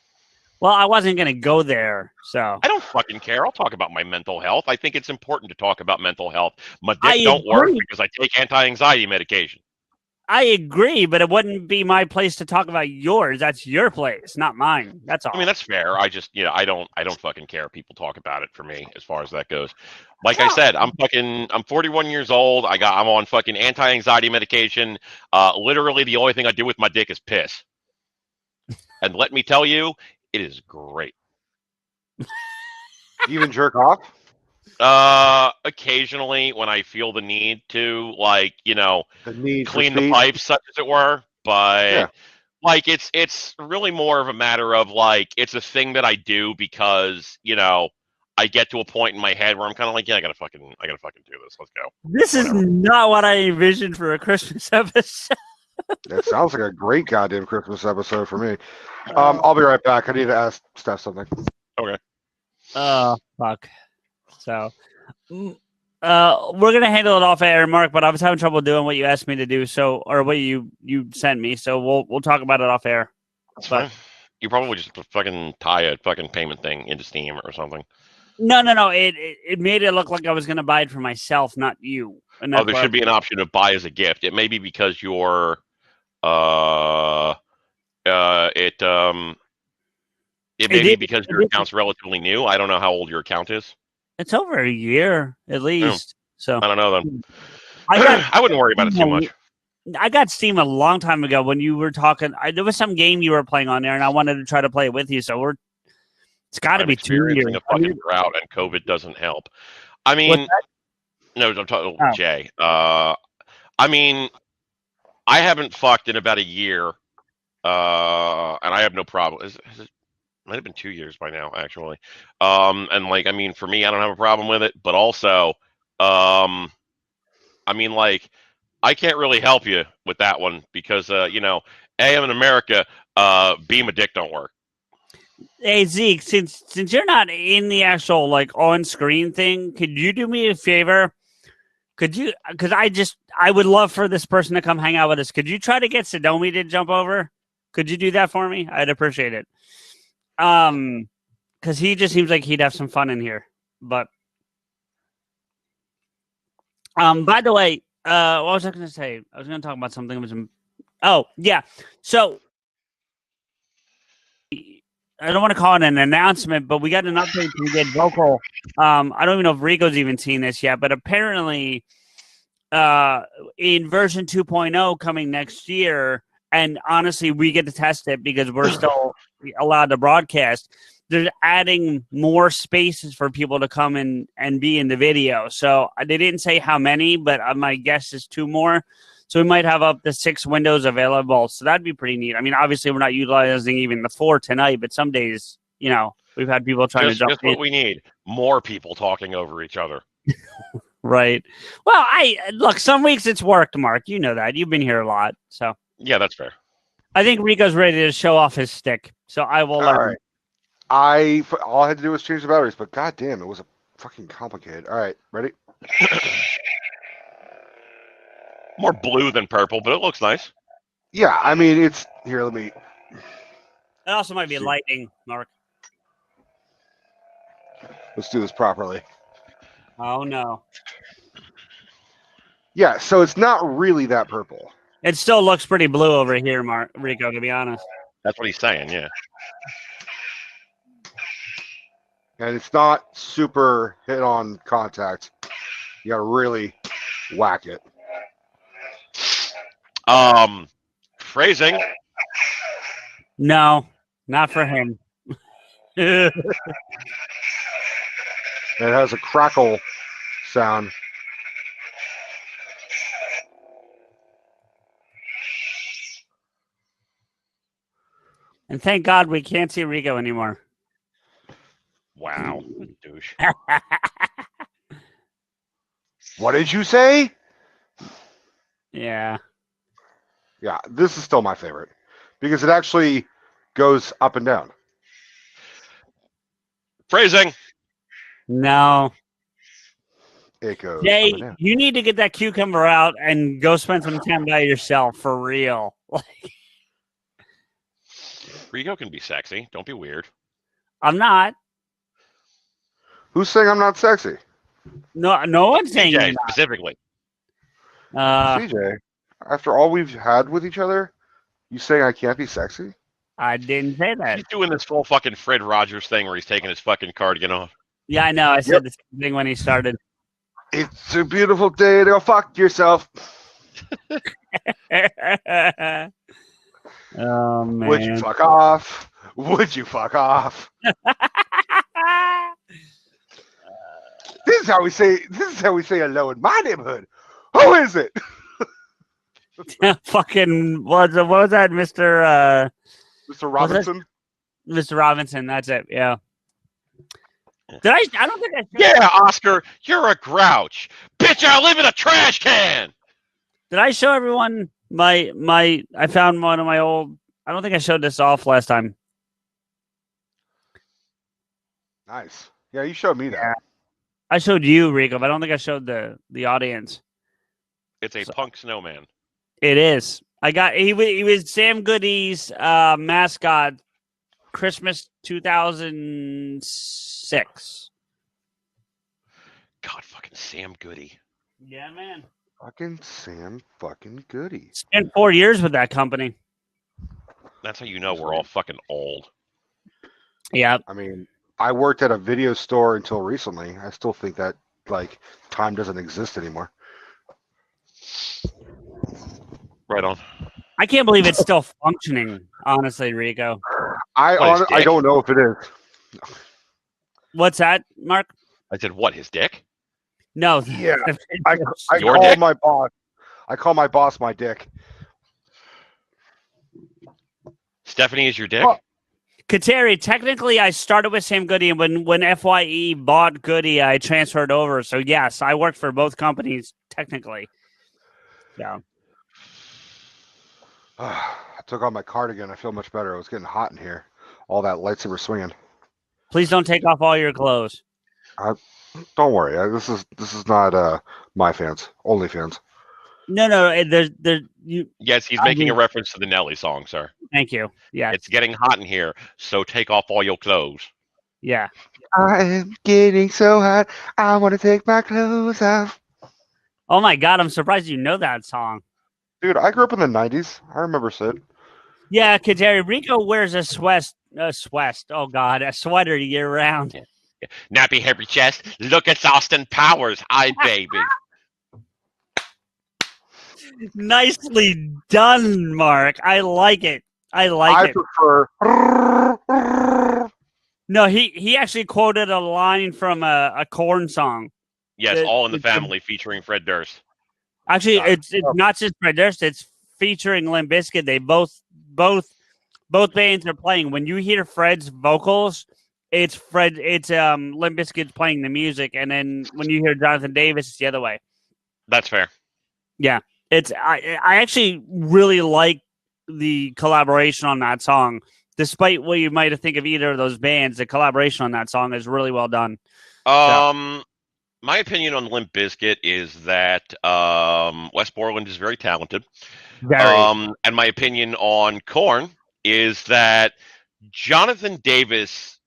Well, I wasn't going to go there, so. I don't fucking care. I'll talk about my mental health. I think it's important to talk about mental health. My dick I don't work agree. because I take anti-anxiety medication. I agree, but it wouldn't be my place to talk about yours. That's your place, not mine. That's all. I mean, that's fair. I just, I don't fucking care. People talk about it for me as far as that goes. Like I said, I'm 41 years old. I'm on fucking anti-anxiety medication. Literally the only thing I do with my dick is piss. And let me tell you, it is great. You even jerk off? Occasionally when I feel the need to, like, clean the pipes, such as it were. But like, it's really more of a matter of like, it's a thing that I do because, I get to a point in my head where I'm kind of like, yeah, I gotta fucking do this. Let's go. This is not what I envisioned for a Christmas episode. That sounds like a great goddamn Christmas episode for me. I'll be right back. I need to ask Steph something. Okay. Fuck. So, we're gonna handle it off air, Mark. But I was having trouble doing what you asked me to do, or what you sent me. So we'll talk about it off air. That's fine. You probably just fucking tie a fucking payment thing into Steam or something. No. It made it look like I was gonna buy it for myself, not you. And there should be an option to buy as a gift. It may be because you're it may be because your account's relatively new. I don't know how old your account is. It's over a year at least. So I don't know then. I wouldn't worry about it too much. I got Steam a long time ago when you were talking. There was some game you were playing on there, and I wanted to try to play it with you. So it's got to be 2 years. A fucking drought, and COVID doesn't help. I mean, no, I'm talking Jay. I mean, I haven't fucked in about a year, and I have no problem. It might have been 2 years by now, actually. And like, I mean, for me, I don't have a problem with it, but also, I mean, like, I can't really help you with that one because, A, I'm in America, B, my dick don't work. Hey, Zeke, since you're not in the actual, like, on-screen thing, could you do me a favor? Could you, because I would love for this person to come hang out with us. Could you try to get Sodomi to jump over? Could you do that for me? I'd appreciate it. Because he just seems like he'd have some fun in here. But, by the way, what was I going to say? I was going to talk about something. Oh, yeah. So, I don't want to call it an announcement, but we got an update to get Vokl. I don't even know if Rico's even seen this yet, but apparently in version 2.0 coming next year, and honestly, we get to test it because we're still allowed to broadcast. They're adding more spaces for people to come in and be in the video. So they didn't say how many, but my guess is 2 more. So we might have up to 6 windows available. So that'd be pretty neat. I mean, obviously we're not utilizing even the 4 tonight, but some days, we've had people trying to jump Just in. what we need. More people talking over each other. Right. Well, look, some weeks it's worked, Mark. You know that. You've been here a lot. So Yeah, that's fair. I think Rico's ready to show off his stick. So I will let him. All I had to do was change the batteries, but goddamn, it was fucking complicated. All right, ready? More blue than purple, but it looks nice. Yeah, I mean, it's here. Let me. It also might be lightning, Mark. Let's do this properly. Oh, no. Yeah, so it's not really that purple. It still looks pretty blue over here, Rico, to be honest. That's what he's saying, yeah. And it's not super hit on contact. You gotta really whack it. Phrasing. No, not for him. It has a crackle sound. And thank God we can't see Rico anymore. Wow, douche. What did you say? Yeah. Yeah, this is still my favorite because it actually goes up and down. Phrasing. No. It goes Jay, up and down. you need to get that cucumber out and go spend some time by yourself for real. Rico can be sexy. Don't be weird. I'm not. Who's saying I'm not sexy? No one's saying CJ you're not. specifically. CJ, after all we've had with each other, you saying I can't be sexy? I didn't say that. He's doing this full fucking Fred Rogers thing where he's taking his fucking cardigan off. Yeah, I know. I said the same thing when he started. It's a beautiful day to go fuck yourself. Oh man. Would you fuck off? Would you fuck off? This is how we say hello in my neighborhood. Who is it? Fucking what was that, Mr. Mr. Robinson? Mr. Robinson, that's it. Yeah. I don't think I showed, Yeah, Oscar, you're a grouch. Bitch, I live in a trash can. did I show everyone I found one of my old, I don't think I showed this off last time. Nice. Yeah, you showed me that. I showed you, Rico, but I don't think I showed the audience. It's a punk snowman. It is. He was Sam Goody's mascot Christmas 2006. God, fucking Sam Goody. Yeah, man. Fucking Sam fucking Goody. Spent 4 years with that company. That's how you know we're all fucking old. Yeah. I mean, I worked at a video store until recently. I still think that like time doesn't exist anymore. Right on. I can't believe it's still functioning, honestly, Rico. I don't know if it is. What's that, Mark? I said, what, his dick? No. Yeah. I Your call dick? my boss. I call my boss my dick. Stephanie is your dick? Oh. Kateri, technically, I started with Sam Goody, and when FYE bought Goody, I transferred over. So, yes, I worked for both companies, technically. Yeah. I took off my cardigan. I feel much better. It was getting hot in here. All that lightsaber swinging. Please don't take off all your clothes. Don't worry. This is not my fans. Only fans. No. Yes, he's making a reference to the Nelly song, sir. Thank you. Yeah. It's getting hot in here, so take off all your clothes. Yeah. I'm getting so hot. I want to take my clothes off. Oh my God, I'm surprised you know that song. Dude, I grew up in the 90s. I remember Sid. Yeah, Kateri, Rico wears a sweater year round. Nappy hairy chest. Look at Austin Powers. Hi, baby. Nicely done, Mark. I like it. I prefer. No, he actually quoted a line from a Korn song. Yes, All in the Family featuring Fred Durst. Actually, Got it. it's not just Fred Durst. It's featuring Limp Bizkit. They both bands are playing. When you hear Fred's vocals, it's Limp Bizkit's playing the music, and then when you hear Jonathan Davis, it's the other way. That's fair. Yeah, I actually really like the collaboration on that song. Despite what you might think of either of those bands, the collaboration on that song is really well done. My opinion on Limp Bizkit is that Wes Borland is very talented. Very. And my opinion on Korn is that Jonathan Davis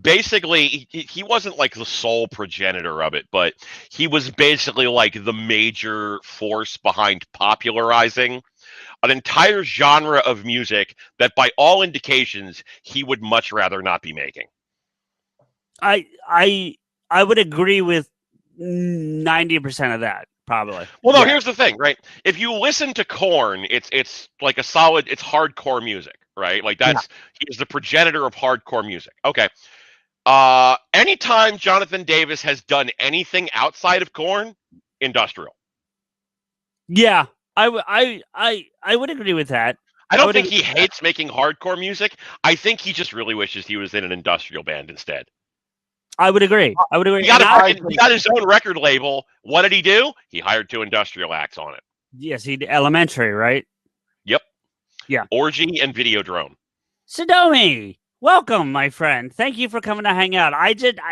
basically he wasn't like the sole progenitor of it, but he was basically like the major force behind popularizing an entire genre of music that by all indications he would much rather not be making. I would agree with 90% of that, probably. Well, no, here's the thing, right? If you listen to Korn, it's like it's hardcore music, right? Like he's the progenitor of hardcore music. Okay. Anytime Jonathan Davis has done anything outside of Korn, industrial. Yeah, I would agree with that. I don't think he hates making hardcore music. I think he just really wishes he was in an industrial band instead. I would agree. He got his own record label. What did he do? He hired 2 industrial acts on it. Yes, he did. Elementary, right? Yep. Yeah. Orgy and Videodrome. Sodomi, welcome, my friend. Thank you for coming to hang out.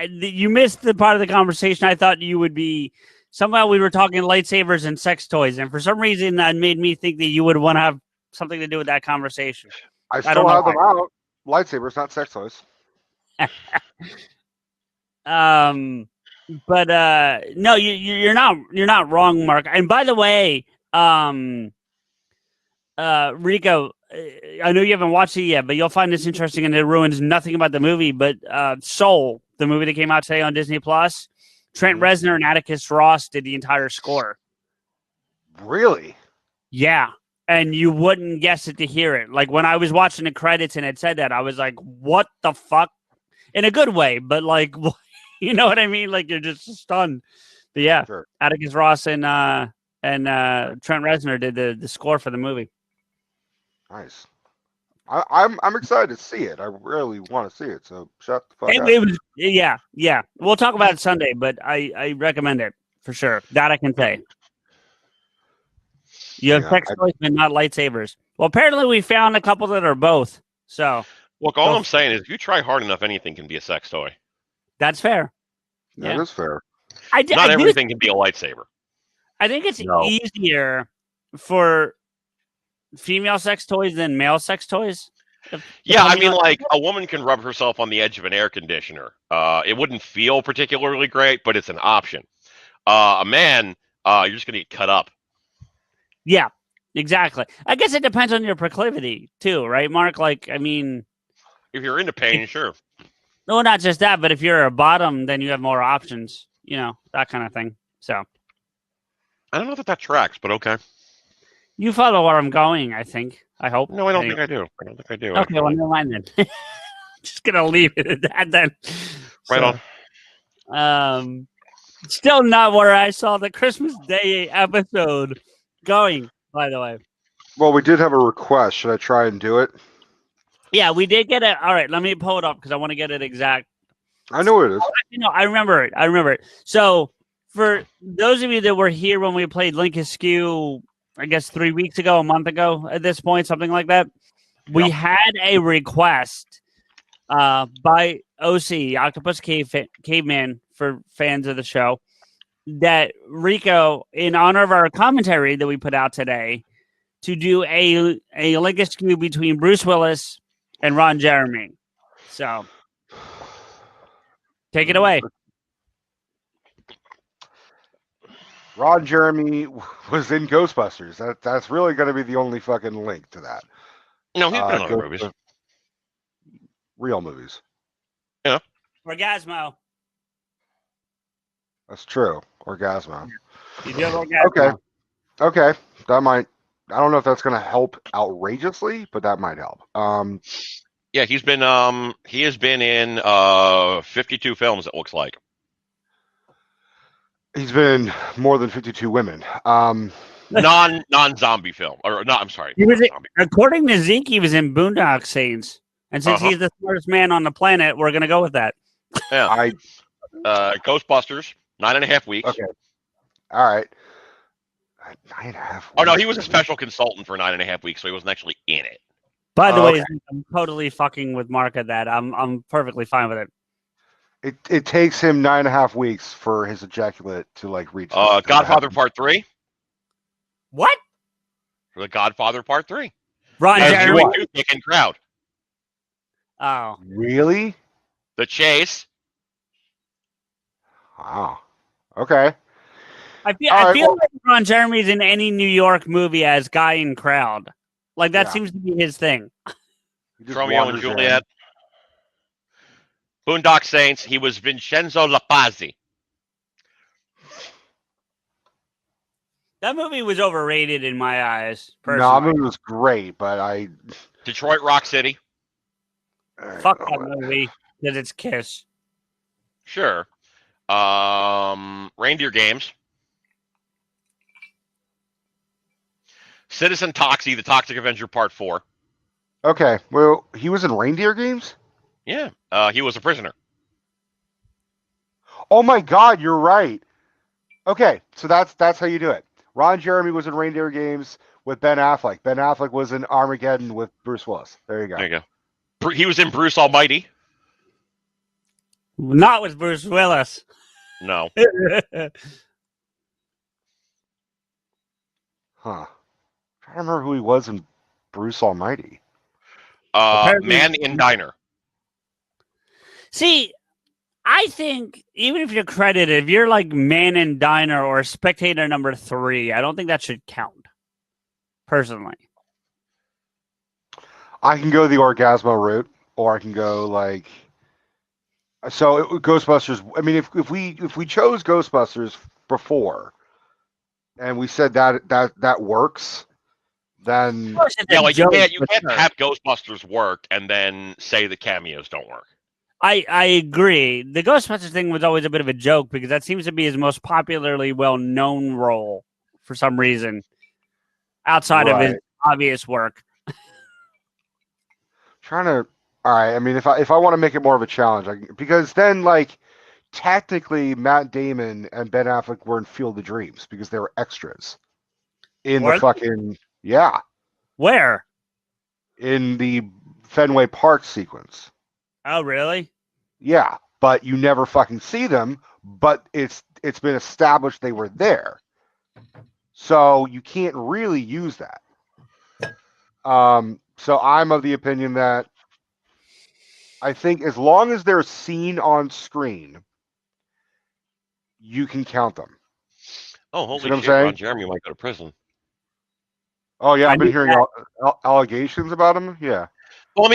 You missed the part of the conversation. I thought you would be. Somehow we were talking lightsabers and sex toys, and for some reason that made me think that you would want to have something to do with that conversation. I still have them out. Lightsabers, not sex toys. But no, you're not wrong, Mark. And by the way, Rico, I know you haven't watched it yet, but you'll find this interesting, and it ruins nothing about the movie. But Soul, the movie that came out today on Disney Plus, Trent Reznor and Atticus Ross did the entire score. Really? Yeah. And you wouldn't guess it to hear it. Like when I was watching the credits and it said that, I was like, what the fuck? In a good way, but like, you know what I mean? Like you're just stunned. But yeah, sure. Atticus Ross and Trent Reznor did the score for the movie. Nice. I'm excited to see it. I really want to see it. So shut the fuck up. Yeah. We'll talk about it Sunday, but I recommend it for sure. That I can say. You have sex toys, but not lightsabers. Well, apparently we found a couple that are both. So, look, all I'm saying is, if you try hard enough, anything can be a sex toy. That's fair. That is fair. Not everything can be a lightsaber. I think it's easier for female sex toys than male sex toys. Yeah, I mean, like a woman can rub herself on the edge of an air conditioner. It wouldn't feel particularly great, but it's an option. A man, you're just going to get cut up. Yeah, exactly. I guess it depends on your proclivity too, right, Mark? Like, I mean, if you're into pain, sure. No, not just that, but if you're a bottom, then you have more options. You know, that kind of thing. So, I don't know that tracks, but okay. You follow where I'm going, I think. I hope. No, I don't think I do. Okay, well, never mind then. Just gonna leave it at that then. Right on. Still not where I saw the Christmas Day episode going, by the way. Well, we did have a request. Should I try and do it? Yeah, we did get it. All right, let me pull it up because I want to get it exact. I know what it is. I remember it. So, for those of you that were here when we played Link Askew, I guess 3 weeks ago, a month ago at this point, something like that, we had a request by OC, Octopus Caveman, for fans of the show, that Rico, in honor of our commentary that we put out today, to do a Link Askew between Bruce Willis and Ron Jeremy. So, take it away. Ron Jeremy was in Ghostbusters. That's really going to be the only fucking link to that. No, he's been in other movies. Real movies. Yeah. Orgasmo. That's true. Orgasmo. You do have Orgasmo. Okay. That might. I don't know if that's going to help outrageously, but that might help. Yeah, he has been in 52 films. It looks like. He's been more than 52 women. Non-zombie film, or not? I'm sorry, He was, non-zombie. according to Zeke, he was in Boondock Saints, and since Uh-huh. he's the smartest man on the planet, we're gonna go with that. Yeah. I Ghostbusters, 9.5 weeks. okay. All right. 9.5 Oh no, weeks, he was a really? special consultant for 9.5 weeks, so he wasn't actually in it. By the Oh, way, okay. I'm totally fucking with Mark at that. I'm perfectly fine with it. It takes him 9.5 weeks for his ejaculate to like reach. his Godfather head. Part 3. What? For the Godfather Part 3. Ron And Jeremy? Joey Toothpick and Crowd. Oh, Really? The Chase. Wow. Okay. I feel All right, well- like Ron Jeremy's in any New York movie as Guy in Crowd. Like that Yeah. seems to be his thing. He just Romeo and wanders in. Juliet. Boondock Saints. He was Vincenzo Lapazzi. That movie was overrated in my eyes. No, Personally. movie was great, but I Detroit Rock City. Fuck that movie because it's Kiss. Sure. Reindeer Games. Citizen Toxie, The Toxic Avenger Part 4. Okay. Well, he was in Reindeer Games? Yeah. He was a prisoner. Oh my God, you're right. Okay, so that's how you do it. Ron Jeremy was in Reindeer Games with Ben Affleck. Ben Affleck was in Armageddon with Bruce Willis. There you go. There you go. He was in Bruce Almighty. Not with Bruce Willis. No. Huh. I don't remember who he was in Bruce Almighty. Man in Diner. See, I think even if you're credited, if you're like Man in Diner or Spectator number 3, I don't think that should count. Personally. I can go the Orgasmo route, or I can go like. So Ghostbusters. I mean, if we chose Ghostbusters before, and we said that works, then Yeah, like you can't have Ghostbusters work and then say the cameos don't work. I agree. The Ghostbusters thing was always a bit of a joke because that seems to be his most popularly well-known role for some reason, outside of his obvious work. Trying to. All right. I mean, if I want to make it more of a challenge, because then like technically Matt Damon and Ben Affleck were in Field of Dreams because they were extras in the fucking Where? In the Fenway Park sequence. Oh, really? Yeah, but you never fucking see them. But it's been established they were there, so you can't really use that. So I'm of the opinion that I think as long as they're seen on screen, you can count them. Oh, holy what I'm shit! saying? Ron Jeremy might go to prison. Oh yeah, I've been hearing allegations about him. Yeah. Well,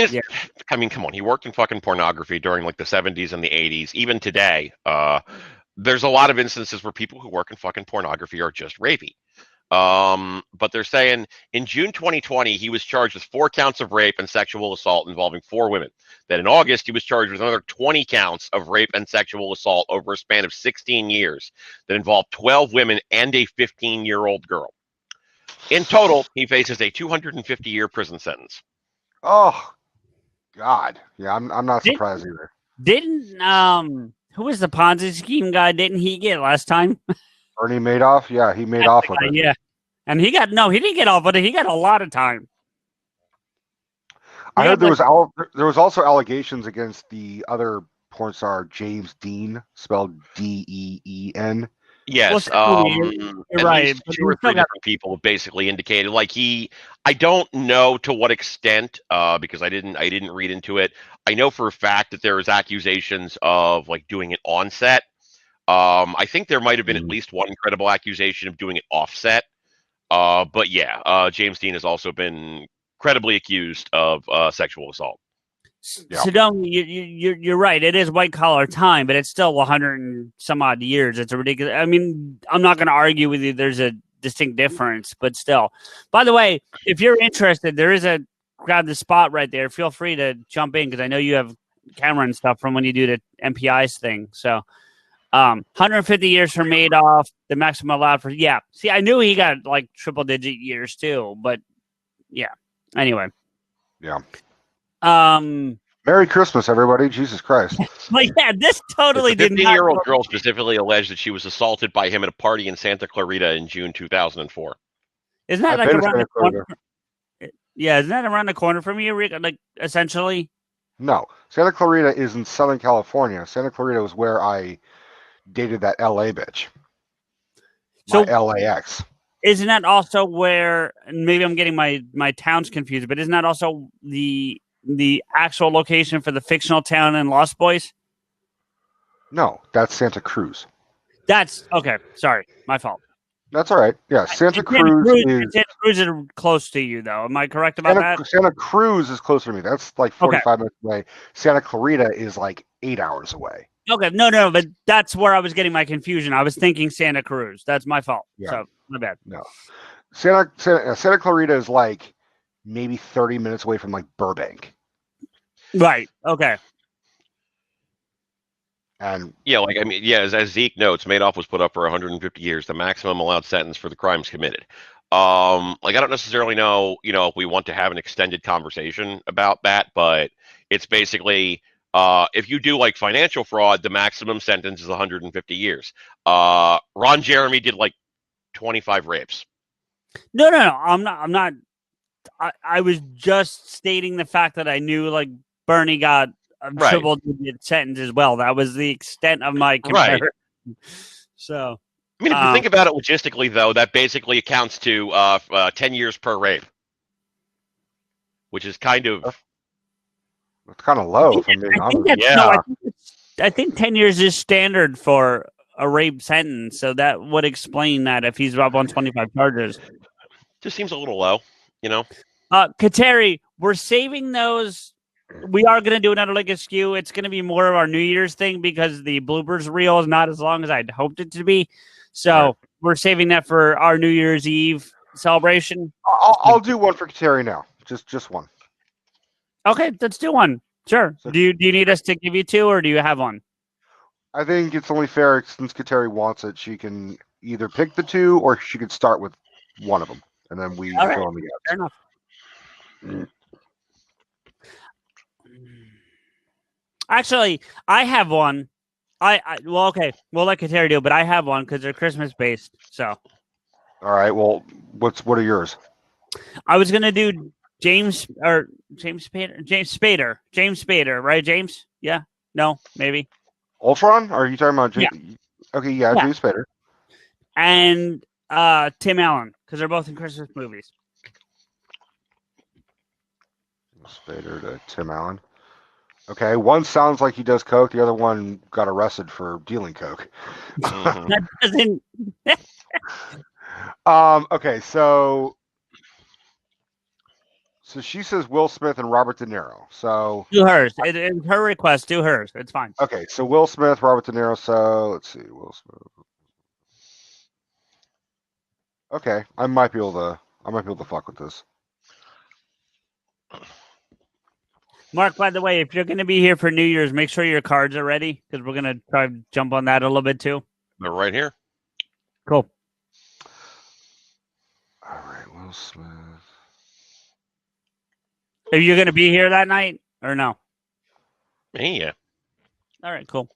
I mean, come on. He worked in fucking pornography during like the 70s and the 80s. Even today, there's a lot of instances where people who work in fucking pornography are just rapey. But they're saying in June 2020, he was charged with 4 counts of rape and sexual assault involving 4 women. Then in August, he was charged with another 20 counts of rape and sexual assault over a span of 16 years that involved 12 women and a 15-year-old girl. In total, he faces a 250-year prison sentence. Oh, God. Yeah, I'm not surprised either. Didn't who was the Ponzi scheme guy? Didn't he get last time? Bernie Madoff? Yeah, he made off with it. Yeah. And he didn't get off with it. He got a lot of time. I heard there was also allegations against the other porn star James Dean, spelled Deen. Yes, you're right. 2 or 3 different people have basically indicated like I don't know to what extent because I didn't read into it. I know for a fact that there was accusations of like doing it on set. I think there might have been at least one credible accusation of doing it offset. But yeah, James Dean has also been credibly accused of sexual assault. Yeah. So you're right. It is white collar time, but it's still 100 and some odd years. It's a ridiculous. I mean, I'm not going to argue with you. There's a distinct difference, but still. By the way, if you're interested, there is a grab the spot right there. Feel free to jump in because I know you have camera and stuff from when you do the MPIs thing. So 150 years for Madoff, the maximum allowed for. Yeah. See, I knew he got like triple digit years too, but yeah. Anyway. Yeah. Um. Merry Christmas, everybody. Jesus Christ. Like, yeah, this totally The did not. 15-year-old girl specifically alleged that she was assaulted by him at a party in Santa Clarita in June 2004. Isn't that I've like been to around Santa the corner? Clarita. Yeah, isn't that around the corner from you, Rick? Like, essentially. No, Santa Clarita is in Southern California. Santa Clarita was where I dated that LA bitch. So My LAX. isn't that also where? And maybe I'm getting my towns confused, but isn't that also the actual location for the fictional town in Lost Boys? No, that's Santa Cruz. That's okay. Sorry, my fault. That's all right. Yeah, Santa Cruz is Santa Cruz is close to you, though. Am I correct about that? Santa Cruz is closer to me. That's like 45 minutes away. Santa Clarita is like 8 hours away. Okay, no, but that's where I was getting my confusion. I was thinking Santa Cruz. That's my fault. Yeah. So my bad. No, Santa Clarita is like maybe 30 minutes away from like Burbank. Right. Okay. And Yeah, like I mean, yeah, as Zeke notes, Madoff was put up for 150 years, the maximum allowed sentence for the crimes committed. Like I don't necessarily know, if we want to have an extended conversation about that, but it's basically if you do like financial fraud, the maximum sentence is 150 years. Ron Jeremy did like 25 rapes. No. I'm not. I was just stating the fact that I knew like Bernie got a Right. triple digit sentence as well. That was the extent of my comparison. So, I mean, if you think about it logistically, though, that basically accounts to 10 years per rape, which is kind of it's kind of low, if I'm being honest. Yeah. I think 10 years is standard for a rape sentence, so that would explain that if he's up on 25 charges. Just seems a little low, Kateri, we're saving those. We are going to do another Like Askew. It's going to be more of our New Year's thing because the bloopers reel is not as long as I'd hoped it to be. So we're saving that for our New Year's Eve celebration. I'll do one for Kateri now. Just one. Okay, let's do one. Sure. Do you need us to give you two, or do you have one? I think it's only fair since Kateri wants it. She can either pick the two, or she could start with one of them, and then we All right. fill in the gaps. Fair enough. Actually, I have one. Well, okay. We'll let Kateri do it, but I have one because they're Christmas based. So, All right. Well, what are yours? I was gonna do James Spader, right? James? Yeah. No, maybe. Ultron? Or are you talking about? Yeah. Okay. Yeah. Yeah. James Spader. And Tim Allen, because they're both in Christmas movies. Spader to Tim Allen. Okay, one sounds like he does coke. The other one got arrested for dealing coke. Mhm. That doesn't. Okay, so she says Will Smith and Robert De Niro. So Do hers. It's her request. Do hers. It's fine. okay, so Will Smith, Robert De Niro. So let's see, Will Smith. Okay, I might be able to fuck with this. Mark, by the way, if you're going to be here for New Year's, make sure your cards are ready because we're going to try to jump on that a little bit too. They're right here. Cool. All right, Will Smith. Are you going to be here that night or no? Yeah. All right, cool.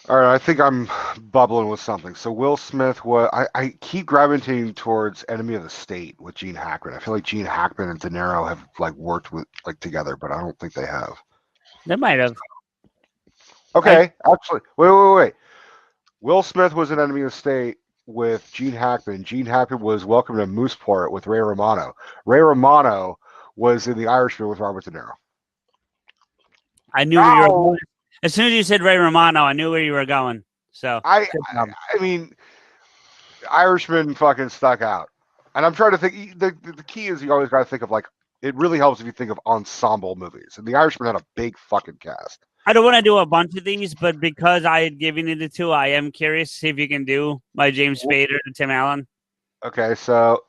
All right, I think I'm bubbling with something. So Will Smith I keep gravitating towards Enemy of the State with Gene Hackman. I feel like Gene Hackman and De Niro have like worked with like together, but I don't think they have. They might have. Okay, actually, wait. Will Smith was an Enemy of the State with Gene Hackman. Gene Hackman was Welcome to Mooseport with Ray Romano. Ray Romano was in The Irishman with Robert De Niro. I knew where you were going. As soon as you said Ray Romano, I knew where you were going. So I mean, Irishman fucking stuck out. And I'm trying to think. The key is you always got to think of like, it really helps if you think of ensemble movies. And The Irishman had a big fucking cast. I don't want to do a bunch of these, but because I had given it to two, I am curious to see if you can do my James Spader and Tim Allen. Okay, so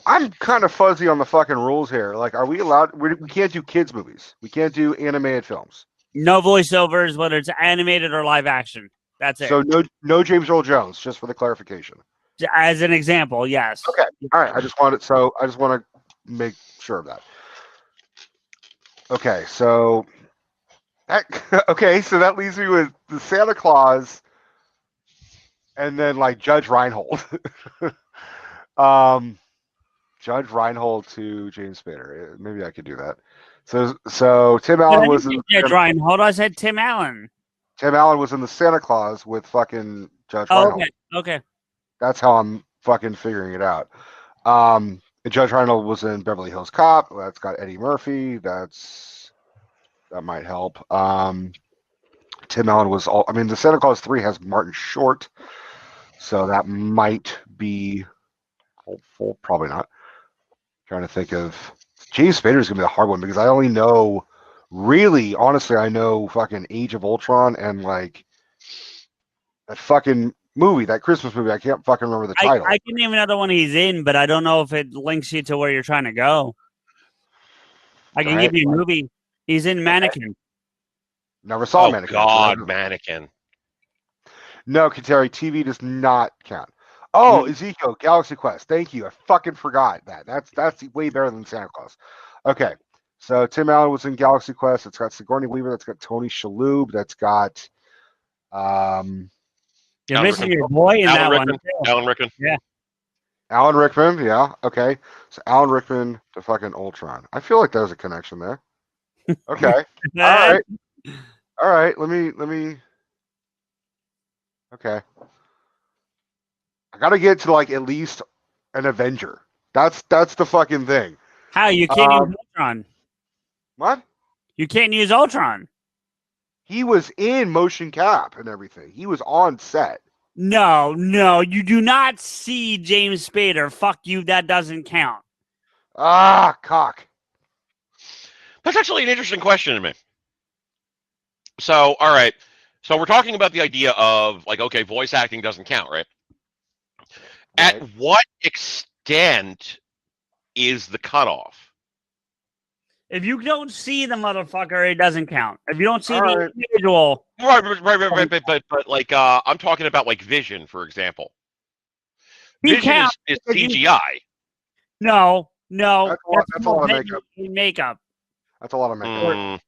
I'm kind of fuzzy on the fucking rules here. Like, are we allowed? We can't do kids movies. We can't do animated films. No voiceovers, whether it's animated or live action. That's it. So no James Earl Jones, just for the clarification. As an example, yes. Okay. All right. I just want to make sure of that. Okay. So so that leaves me with the Santa Claus, and then like Judge Reinhold. Judge Reinhold to James Spader. Maybe I could do that. So Tim Allen was in Judge Reinhold. I said Tim Allen. Tim Allen was in the Santa Claus with fucking Judge Oh, Reinhold. okay. That's how I'm fucking figuring it out. And Judge Reinhold was in Beverly Hills Cop. That's got Eddie Murphy. That might help. Tim Allen was all. I mean, the Santa Claus 3 has Martin Short, so that might be hopeful. Probably not. Trying to think of James Spader is gonna be a hard one because I only know, really, honestly, I know fucking Age of Ultron and like that fucking movie, that Christmas movie. I can't fucking remember the title. I can name another one he's in, but I don't know if it links you to where you're trying to go. I can give you a movie. He's in Mannequin. Never saw Mannequin. God, Mannequin. No, Kateri, TV does not count. Oh, Ezekiel, Galaxy Quest. Thank you. I fucking forgot that. That's way better than Santa Claus. Okay, so Tim Allen was in Galaxy Quest. It's got Sigourney Weaver. That's got Tony Shalhoub. That's got You're missing your boy in that one. Alan Rickman. Yeah. Alan Rickman. Yeah. Okay. So Alan Rickman to fucking Ultron. I feel like there's a connection there. Okay. All right. Let me. Okay. I gotta get to like at least an Avenger. That's the fucking thing. How you can't use Ultron? What? You can't use Ultron. He was in motion cap and everything. He was on set. No, you do not see James Spader. Fuck you. That doesn't count. Ah, cock. That's actually an interesting question to me. So, all right. So we're talking about the idea of like, okay, voice acting doesn't count, right? At what extent is the cutoff? If you don't see the motherfucker, it doesn't count. If you don't see the individual, right. But like, I'm talking about like Vision, for example. Vision is CGI. No. That's a lot of makeup. That's a lot of makeup.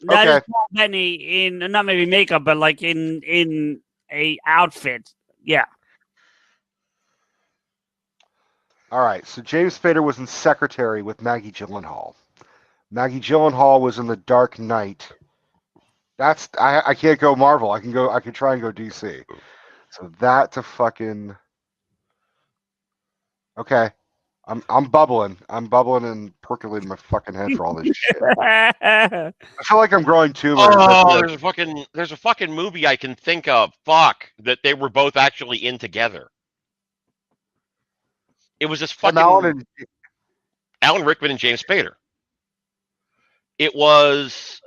That is Paul Bettany in not maybe makeup, but like in a outfit. Yeah. All right. So James Spader was in Secretary with Maggie Gyllenhaal. Maggie Gyllenhaal was in The Dark Knight. That's I can't go Marvel. I can try and go DC. So that to fucking. Okay. I'm bubbling. I'm bubbling and percolating my fucking head for all this shit. I feel like I'm growing tumors. Oh, there's a fucking movie I can think of. Fuck, that they were both actually in together. It was this fucking Alan Rickman and James Spader. It was.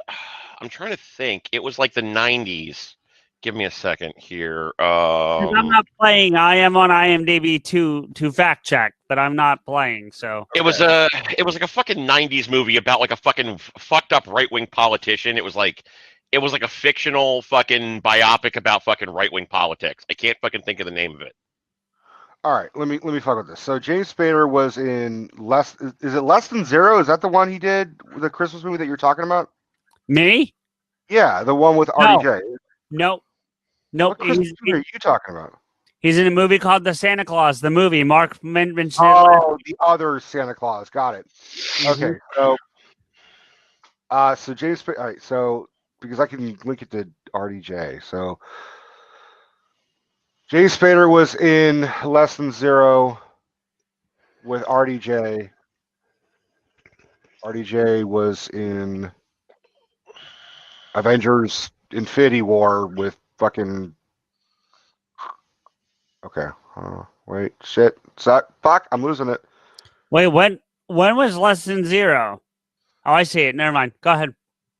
I'm trying to think. It was like the 90s. Give me a second here. I'm not playing. I am on IMDb to fact check, but I'm not playing. So it was like a fucking 90s movie about like a fucking fucked up right wing politician. It was like a fictional fucking biopic about fucking right wing politics. I can't fucking think of the name of it. All right, let me fuck with this. So James Spader was in Is it Less Than Zero? Is that the one he did, the Christmas movie that you're talking about? Me? Yeah, the one with RDJ. Nope. What Christmas movie are you talking about? He's in a movie called The Santa Claus, the movie. Mark mentioned. Oh, the other Santa Claus. Got it. Okay, so James Spader. All right, so because I can link it to RDJ, so James Spader was in Less Than Zero with RDJ. RDJ was in Avengers Infinity War with fucking. Okay. Wait. Shit. Fuck. I'm losing it. Wait. When was Less Than Zero? Oh, I see it. Never mind. Go ahead.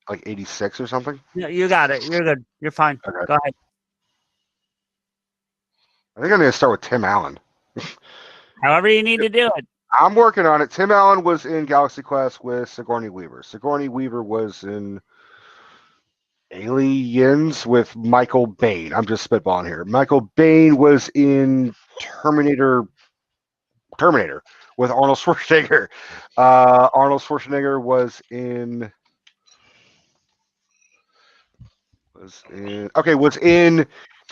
Like 86 or something? Yeah, you got it. You're good. You're fine. Okay. Go ahead. I think I'm going to start with Tim Allen. However you need to do it. I'm working on it. Tim Allen was in Galaxy Quest with Sigourney Weaver. Sigourney Weaver was in Aliens with Michael Biehn. I'm just spitballing here. Michael Biehn was in Terminator with Arnold Schwarzenegger. Arnold Schwarzenegger was in The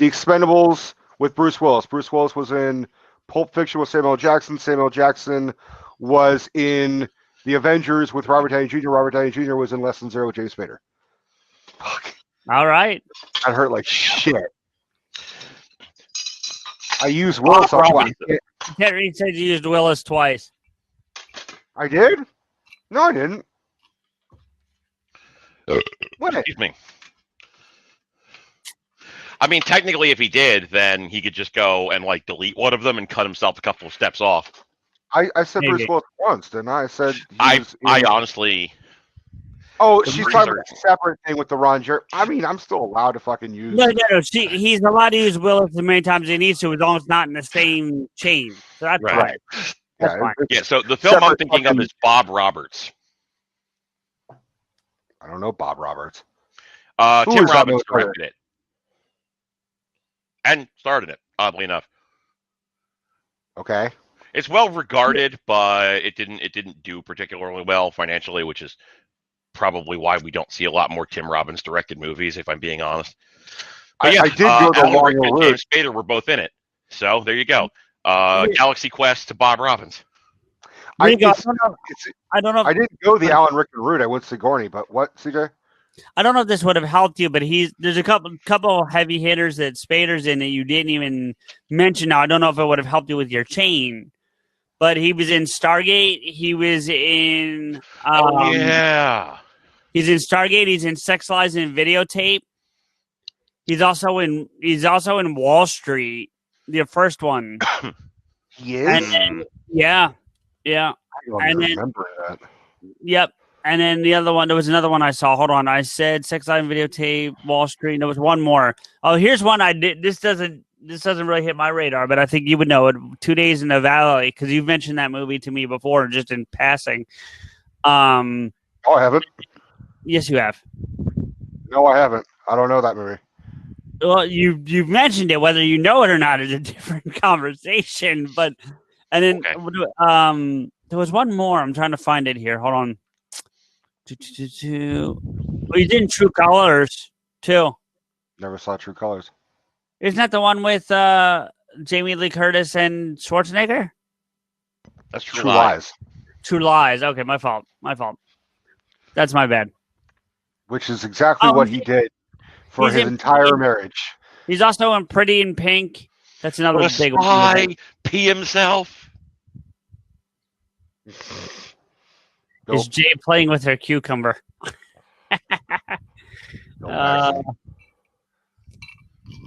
Expendables with Bruce Willis. Bruce Willis was in Pulp Fiction with Samuel L. Jackson. Samuel L. Jackson was in The Avengers with Robert Downey Jr. Robert Downey Jr. was in Less Than Zero with James Spader. Fuck. All right. That hurt like shit. I used Willis on twice. Terry said you used Willis twice. I did? No, I didn't. What? Excuse me. I mean, technically, if he did, then he could just go and like delete one of them and cut himself a couple of steps off. I said Maybe. Bruce Willis once, didn't I? I said I honestly. Oh, The she's talking reason- about a separate thing with the Ron Jeremy. I mean, I'm still allowed to fucking use. No. He's allowed to use Willis as many times as he needs to, as long as it's not in the same chain. So that's Right. fine. That's fine. Yeah, so the film I'm Separate thinking of fucking- is Bob Roberts. I don't know Bob Roberts. Tim is that Robbins most directed it. And started it, oddly enough. Okay. It's well regarded, but it didn't do particularly well financially, which is probably why we don't see a lot more Tim Robbins directed movies, if I'm being honest. But yeah, I did go the Alan long Rickman and route. James Spader were both in it. So there you go. Galaxy Quest to Bob Robbins. I I don't know. I didn't go the Alan Rickman route. I went Sigourney, but what, CJ? I don't know if this would have helped you, but there's a couple heavy hitters that Spader's in that you didn't even mention. Now I don't know if it would have helped you with your chain, but he was in Stargate. He was in. Yeah. He's in Stargate. He's in Sex Lies and Videotape. He's also in Wall Street, the first one. He is. And then, yeah. I don't and even then- remember that. Yep. And then the other one, there was another one I saw. Hold on. I said Sex Live and Videotape, Wall Street. There was one more. Oh, here's one I did. This doesn't really hit my radar, but I think you would know it. 2 Days in the Valley, because you've mentioned that movie to me before, just in passing. Oh, I haven't. Yes, you have. No, I haven't. I don't know that movie. Well, you've mentioned it. Whether you know it or not is a different conversation. But and then there was one more. I'm trying to find it here. Hold on. Well, he's in True Colors too. Never saw True Colors. Isn't that the one with Jamie Lee Curtis and Schwarzenegger? That's True Lies, True Lies. Okay, my fault. That's my bad. which is exactly what he did for he's his in- entire marriage. He's also in Pretty in Pink. That's another What a big one. spy, pee himself. Is Jay playing with her cucumber?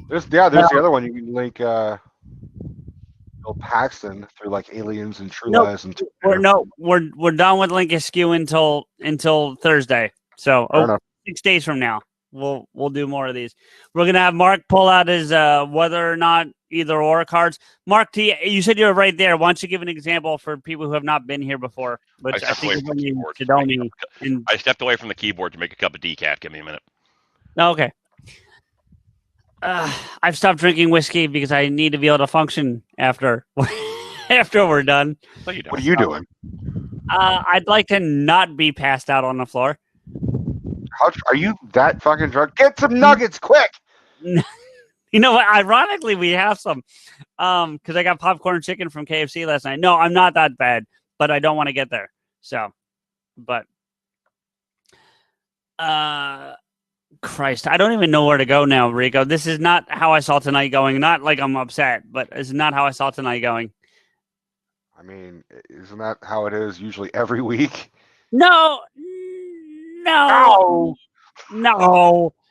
There's the other one. You can link Bill Paxton through like Aliens and True Nope. Lies and We're done with Link Askew until Thursday. So Fair enough. 6 days from now. We'll do more of these. We're gonna have Mark pull out his whether or not either or cards. Mark, you said you were right there. Why don't you give an example for people who have not been here before? Which I think is when you Sedoni and I stepped away from the keyboard to make a cup of decaf. Give me a minute. okay. I've stopped drinking whiskey because I need to be able to function after we're done. No, you don't. What are you doing? I'd like to not be passed out on the floor. Are you that fucking drunk? Get some nuggets quick. You know what? Ironically, we have some because I got popcorn chicken from KFC last night. No, I'm not that bad, but I don't want to get there. So, but Christ, I don't even know where to go now, Rico. This is not how I saw tonight going. Not like I'm upset, but it's not how I saw tonight going. I mean, isn't that how it is usually every week? No. Ow! No.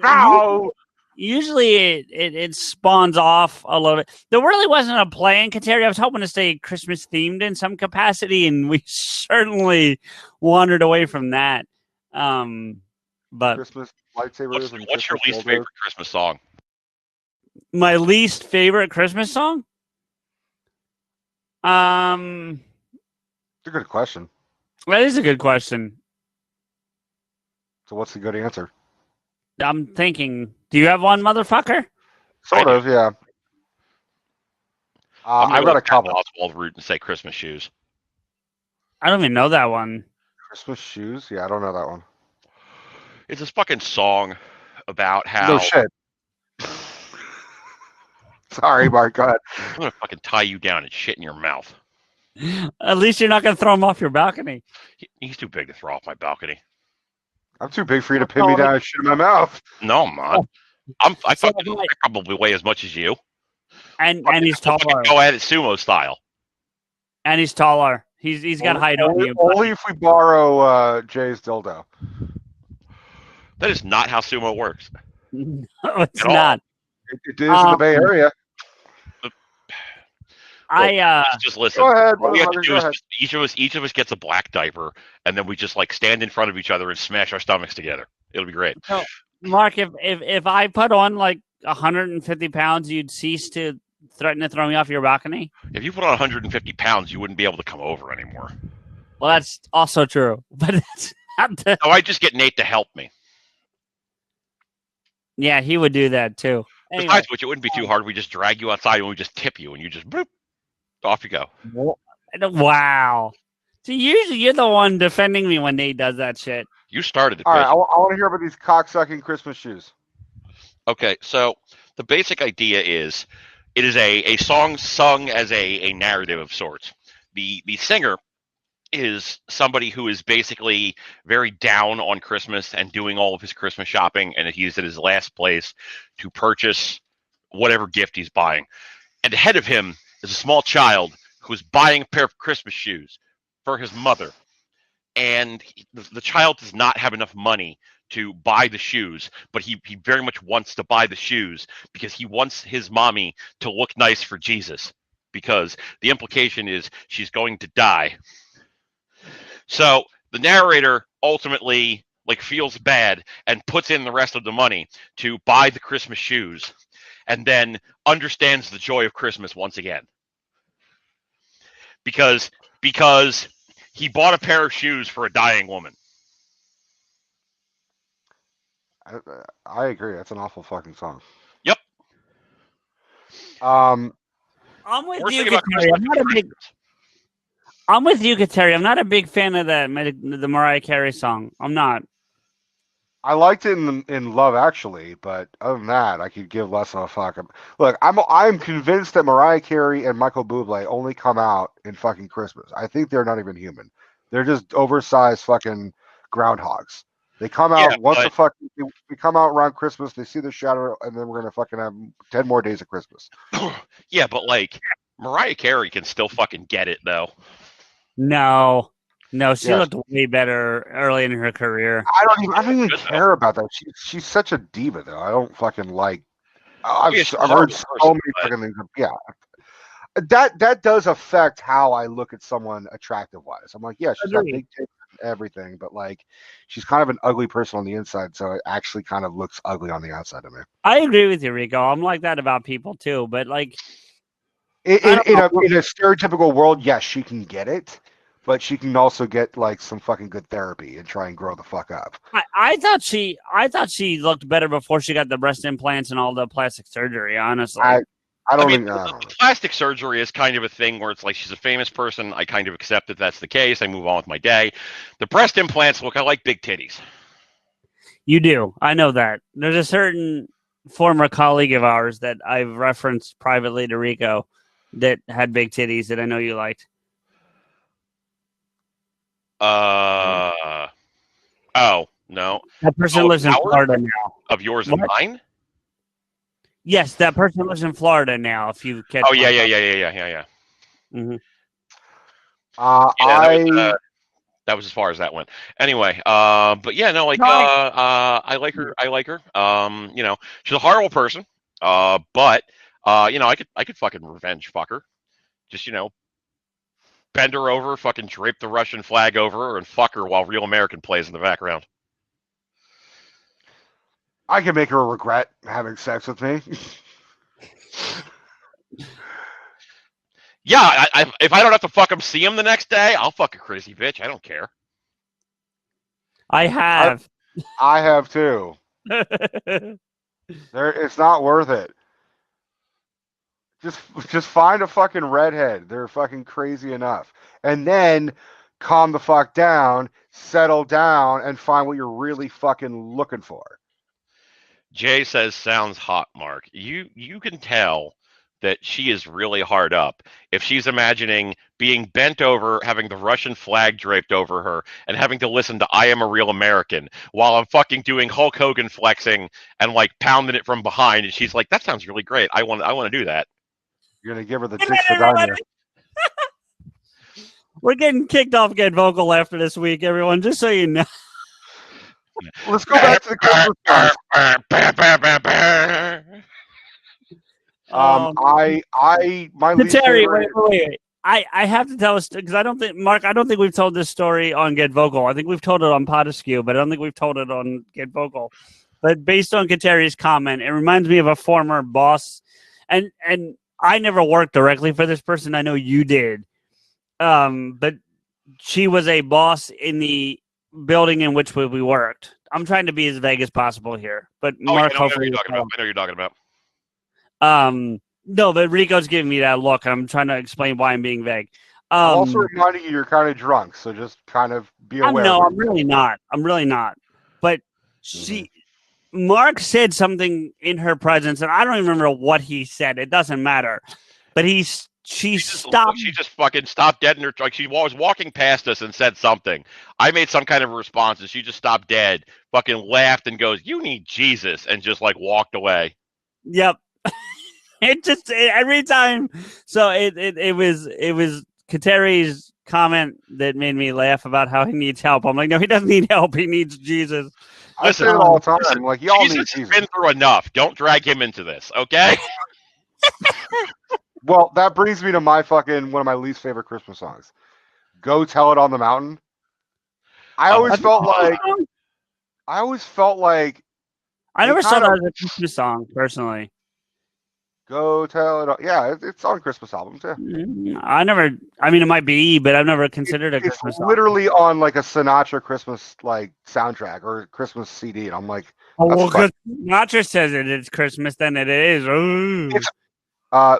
Ow! Usually it spawns off a little bit. There really wasn't a plan, Kateri. I was hoping to stay Christmas themed in some capacity, and we certainly wandered away from that. But Christmas lightsabers. and What's your Christmas least logos. favorite Christmas song? my least favorite Christmas song? It's a good question. That is a good question. So what's the good answer? I'm thinking. Do you have one, motherfucker? Sort I do. of, yeah. I'm I've gonna got a couple. Oswald route and say Christmas shoes. I don't even know that one. Christmas shoes? Yeah, I don't know that one. It's this fucking song about how No shit. Sorry, Mark. Go ahead. I'm gonna fucking tie you down and shit in your mouth. At least you're not going to throw him off your balcony. He's too big to throw off my balcony. I'm too big for you to pin me down and shit in my mouth. No, I'm not. I probably weigh as much as you. And he's We'll taller. go at it sumo style. And he's taller. He's got height on you. Only if we borrow Jay's dildo. That is not how sumo works. No, it's At all. not. It is in the Bay Area. Just listen. Go ahead. What we have to motherfucker, do go is ahead. each of us gets a black diaper, and then we just like stand in front of each other and smash our stomachs together. It'll be great. So, Mark, if I put on like 150 pounds, you'd cease to threaten to throw me off your balcony? If you put on 150 pounds, you wouldn't be able to come over anymore. Well, that's also true. But that's not the... Oh, I just get Nate to help me. Yeah, he would do that too. Anyway, Besides which, it wouldn't be too hard. We just drag you outside and we just tip you, and you just boop, off you go. wow. So usually you're the one defending me when Nate does that shit. You started it. All right, bitch. I want to hear about these cocksucking Christmas shoes. Okay, so the basic idea is it is a song sung as a narrative of sorts. The singer is somebody who is basically very down on Christmas and doing all of his Christmas shopping, and he's at his last place to purchase whatever gift he's buying. And ahead of him is a small child who is buying a pair of Christmas shoes for his mother. And the child does not have enough money to buy the shoes, but he very much wants to buy the shoes because he wants his mommy to look nice for Jesus, because the implication is she's going to die. So the narrator ultimately feels bad and puts in the rest of the money to buy the Christmas shoes, and then understands the joy of Christmas once again. Because he bought a pair of shoes for a dying woman. I agree. That's an awful fucking song. Yep. I'm with Worst you, thing about Kateri. Christmas. I'm with you, Kateri. I'm not a big fan of the Mariah Carey song. I'm not. I liked it in Love Actually, but other than that, I could give less of a fuck. Look, I'm convinced that Mariah Carey and Michael Bublé only come out in fucking Christmas. I think they're not even human. They're just oversized fucking groundhogs. They come out we come out around Christmas, they see the shadow, and then we're gonna fucking have 10 more days of Christmas. Yeah, but Mariah Carey can still fucking get it though. No, she looked way better early in her career. I don't even care about that. She's such a diva though. I don't fucking like. I've heard so many fucking things. Yeah, that does affect how I look at someone attractive wise. I'm like, yeah, she's got big tits and everything, but she's kind of an ugly person on the inside, so it actually kind of looks ugly on the outside of me. I agree with you, Rico. I'm like that about people too, but in a stereotypical world, yes, she can get it, but she can also get some fucking good therapy and try and grow the fuck up. I thought she looked better before she got the breast implants and all the plastic surgery. Honestly, I don't mean, think the plastic surgery is kind of a thing where it's she's a famous person. I kind of accept that that's the case. I move on with my day. The breast implants look, I like big titties. You do. I know that. There's a certain former colleague of ours that I've referenced privately to Rico that had big titties that I know you liked. Oh, no. That person lives in Florida now. Of yours and mine? Yes, that person lives in Florida now. If you catch. Oh yeah. Mm-hmm. That was as far as that went. Anyway, but yeah, no, I like her. I like her. She's a horrible person. But I could fucking revenge fuck her. Just bend her over, fucking drape the Russian flag over her, and fuck her while Real American plays in the background. I can make her regret having sex with me. Yeah, if I don't have to fucking see him the next day, I'll fuck a crazy bitch. I don't care. I have. I have too. It's not worth it. Just find a fucking redhead. They're fucking crazy enough. And then calm the fuck down, settle down, and find what you're really fucking looking for. Jay says, sounds hot, Mark. You can tell that she is really hard up if she's imagining being bent over, having the Russian flag draped over her, and having to listen to I Am a Real American while I'm fucking doing Hulk Hogan flexing and like pounding it from behind. And she's like, that sounds really great. I want to do that. You're gonna give her the Good Dick's night, vagina. everybody. We're getting kicked off Get Vokl after this week, everyone, just so you know. Let's go back to the Christmas songs. My least Terry, favorite. wait. I have to tell us because I don't think Mark. I don't think we've told this story on Get Vokl. I think we've told it on PodAskew, but I don't think we've told it on Get Vokl. But based on Kateri's comment, it reminds me of a former boss, and I never worked directly for this person. I know you did, but she was a boss in the building in which we worked. I'm trying to be as vague as possible here, but Mark, I know what you're talking about. No, but Rico's giving me that look. I'm trying to explain why I'm being vague. I'm also reminding you, you're kind of drunk, so just kind of be aware. I'm really not. But Mark said something in her presence, and I don't even remember what he said. It doesn't matter. But she stopped. She just fucking stopped dead in her. Like she was walking past us and said something. I made some kind of a response, and she just stopped dead, fucking laughed, and goes, "You need Jesus," and just like walked away. Yep. Every time. So it was Kateri's comment that made me laugh about how he needs help. I'm like, no, he doesn't need help. He needs Jesus. I say it all the time. I'm like, y'all need Jesus. He's been through enough. Don't drag him into this, okay? Well, that brings me to my fucking one of my least favorite Christmas songs. Go Tell It on the Mountain. I always felt like I never saw that as a Christmas song personally. Go Tell It. Yeah, it's on Christmas album too. I mean, it might be, but I've never considered a Christmas song. It's literally on like a Sinatra Christmas like soundtrack or Christmas CD, and I'm like, because Sinatra says it's Christmas, then it is.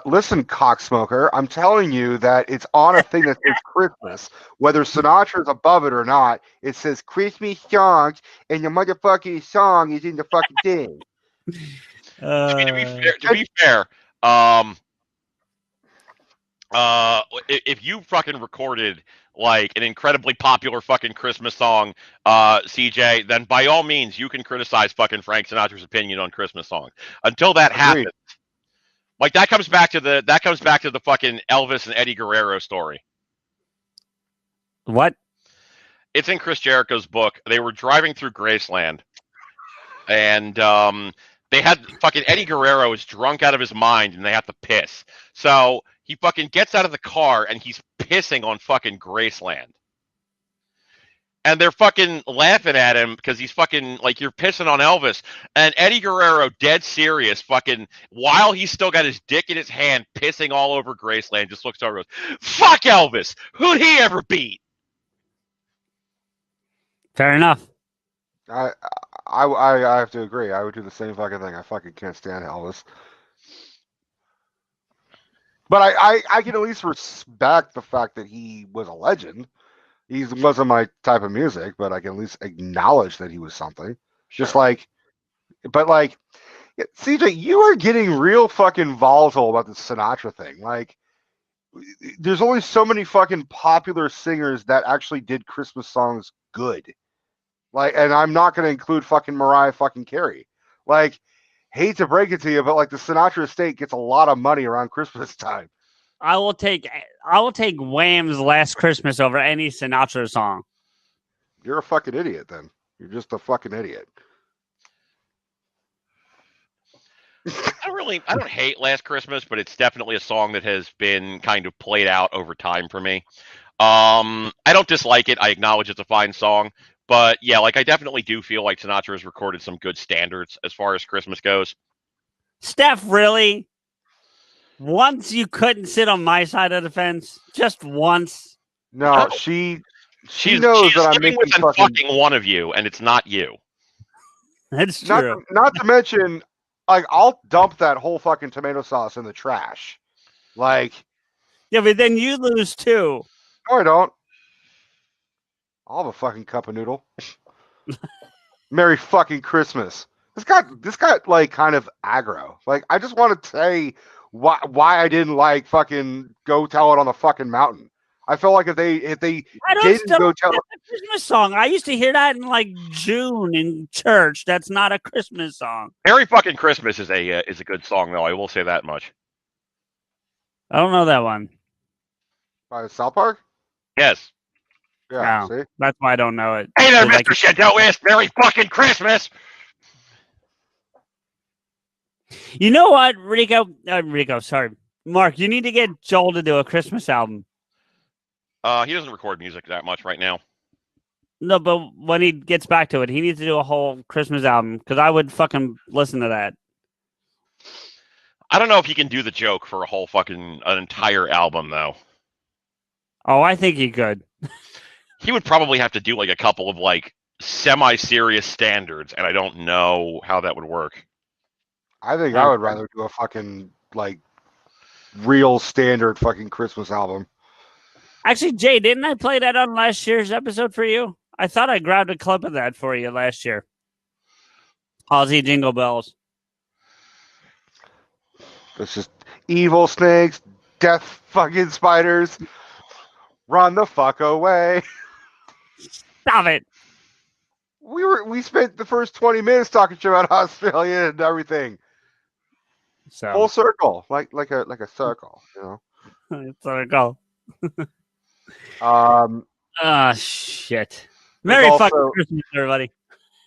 Listen, cocksmoker, I'm telling you that it's on a thing that says Christmas. Whether Sinatra's above it or not, it says Christmas songs, and the motherfucking song is in the fucking thing. To be fair, if you fucking recorded like an incredibly popular fucking Christmas song, CJ, then by all means you can criticize fucking Frank Sinatra's opinion on Christmas songs. Until that happens, like that comes back to the fucking Elvis and Eddie Guerrero story. What? It's in Chris Jericho's book. They were driving through Graceland, and they had fucking Eddie Guerrero is drunk out of his mind, and they have to piss. So he fucking gets out of the car, and he's pissing on fucking Graceland. And they're fucking laughing at him because he's fucking like, you're pissing on Elvis. And Eddie Guerrero, dead serious, fucking, while he's still got his dick in his hand, pissing all over Graceland, just looks over and goes, fuck Elvis! Who'd he ever beat? Fair enough. I have to agree. I would do the same fucking thing. I fucking can't stand Elvis. But I can at least respect the fact that he was a legend. He wasn't my type of music, but I can at least acknowledge that he was something. Sure. Just like, but like, CJ, you are getting real fucking volatile about the Sinatra thing. Like, there's only so many fucking popular singers that actually did Christmas songs good. Like, and I'm not going to include fucking Mariah fucking Carey. Like, hate to break it to you, but like the Sinatra estate gets a lot of money around Christmas time. I will take Wham's Last Christmas over any Sinatra song. You're a fucking idiot then. You're just a fucking idiot. I don't hate Last Christmas, but it's definitely a song that has been kind of played out over time for me. I don't dislike it. I acknowledge it's a fine song. But yeah, like I definitely do feel like Sinatra has recorded some good standards as far as Christmas goes. Steph, really? Once you couldn't sit on my side of the fence, just once. No, No. she She's knows that I'm living making with and fucking. fucking one of you, and it's not you. That's Not true. not to mention, like I'll dump that whole fucking tomato sauce in the trash. Like, Yeah, but then you lose too. no, I don't. I'll have a fucking cup of noodle. Merry fucking Christmas. This got like kind of aggro. Like, I just want to say why I didn't like fucking Go Tell It on the fucking Mountain. I felt like if they I don't didn't still go tell that's a Christmas song. I used to hear that in like June in church. That's not a Christmas song. Merry fucking Christmas is a good song, though. I will say that much. I don't know that one. by South Park. Yes. Yeah, No. see, That's why I don't know it. Hey there, 'Cause I Mr. Chantel West. Merry fucking Christmas. You know what, Rico, sorry. Mark, you need to get Joel to do a Christmas album. He doesn't record music that much right now. No, but when he gets back to it, he needs to do a whole Christmas album because I would fucking listen to that. I don't know if he can do the joke for a whole fucking an entire album, though. Oh, I think he could. He would probably have to do like a couple of like semi-serious standards, and I don't know how that would work. I think I would rather do a fucking like real standard fucking Christmas album. Actually, Jay, didn't I play that on last year's episode for you? I thought I grabbed a clip of that for you last year. Halsey Jingle Bells. It's just evil snakes, death fucking spiders. Run the fuck away. Stop it. We spent the first 20 minutes talking shit about Australia and everything. So Full circle, like a circle, you know. it's a go. Um, Shit. Merry also- fucking Christmas, everybody.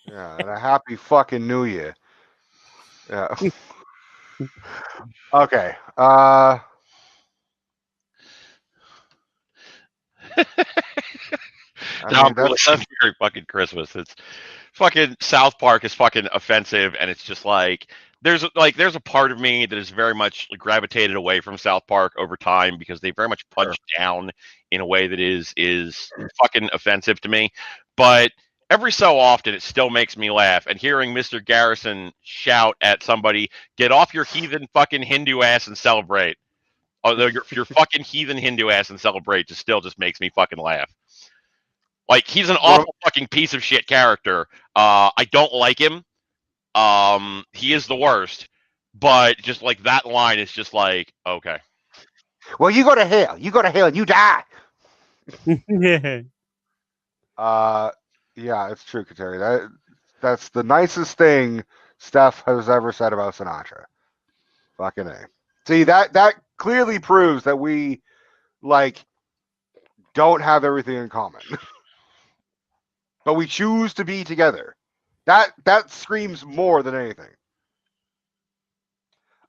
yeah, and a happy fucking New Year. Yeah. Okay. No, mean, that's Merry fucking Christmas. It's fucking South Park is fucking offensive, and it's just like there's a part of me that is very much gravitated away from South Park over time because they very much punch down in a way that is fucking offensive to me. But every so often, it still makes me laugh. And hearing Mr. Garrison shout at somebody, "Get off your heathen fucking Hindu ass and celebrate," although your fucking heathen Hindu ass and celebrate, just makes me fucking laugh. Like, he's an awful fucking piece of shit character. I don't like him. He is the worst. But just like that line is just like, okay. well, you go to hell. You go to hell and you die. Yeah, it's true, Kateri. That's the nicest thing Steph has ever said about Sinatra. Fucking A. See, that clearly proves that we like don't have everything in common. But we choose to be together. That screams more than anything.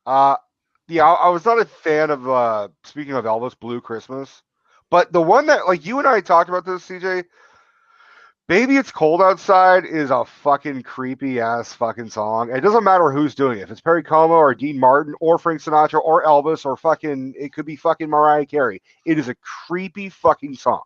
Yeah, I was not a fan of speaking of Elvis, Blue Christmas. But the one that like you and I talked about this, CJ, Baby It's Cold Outside is a fucking creepy ass fucking song. It doesn't matter who's doing it. If it's Perry Como or Dean Martin or Frank Sinatra or Elvis or fucking it could be fucking Mariah Carey. It is a creepy fucking song.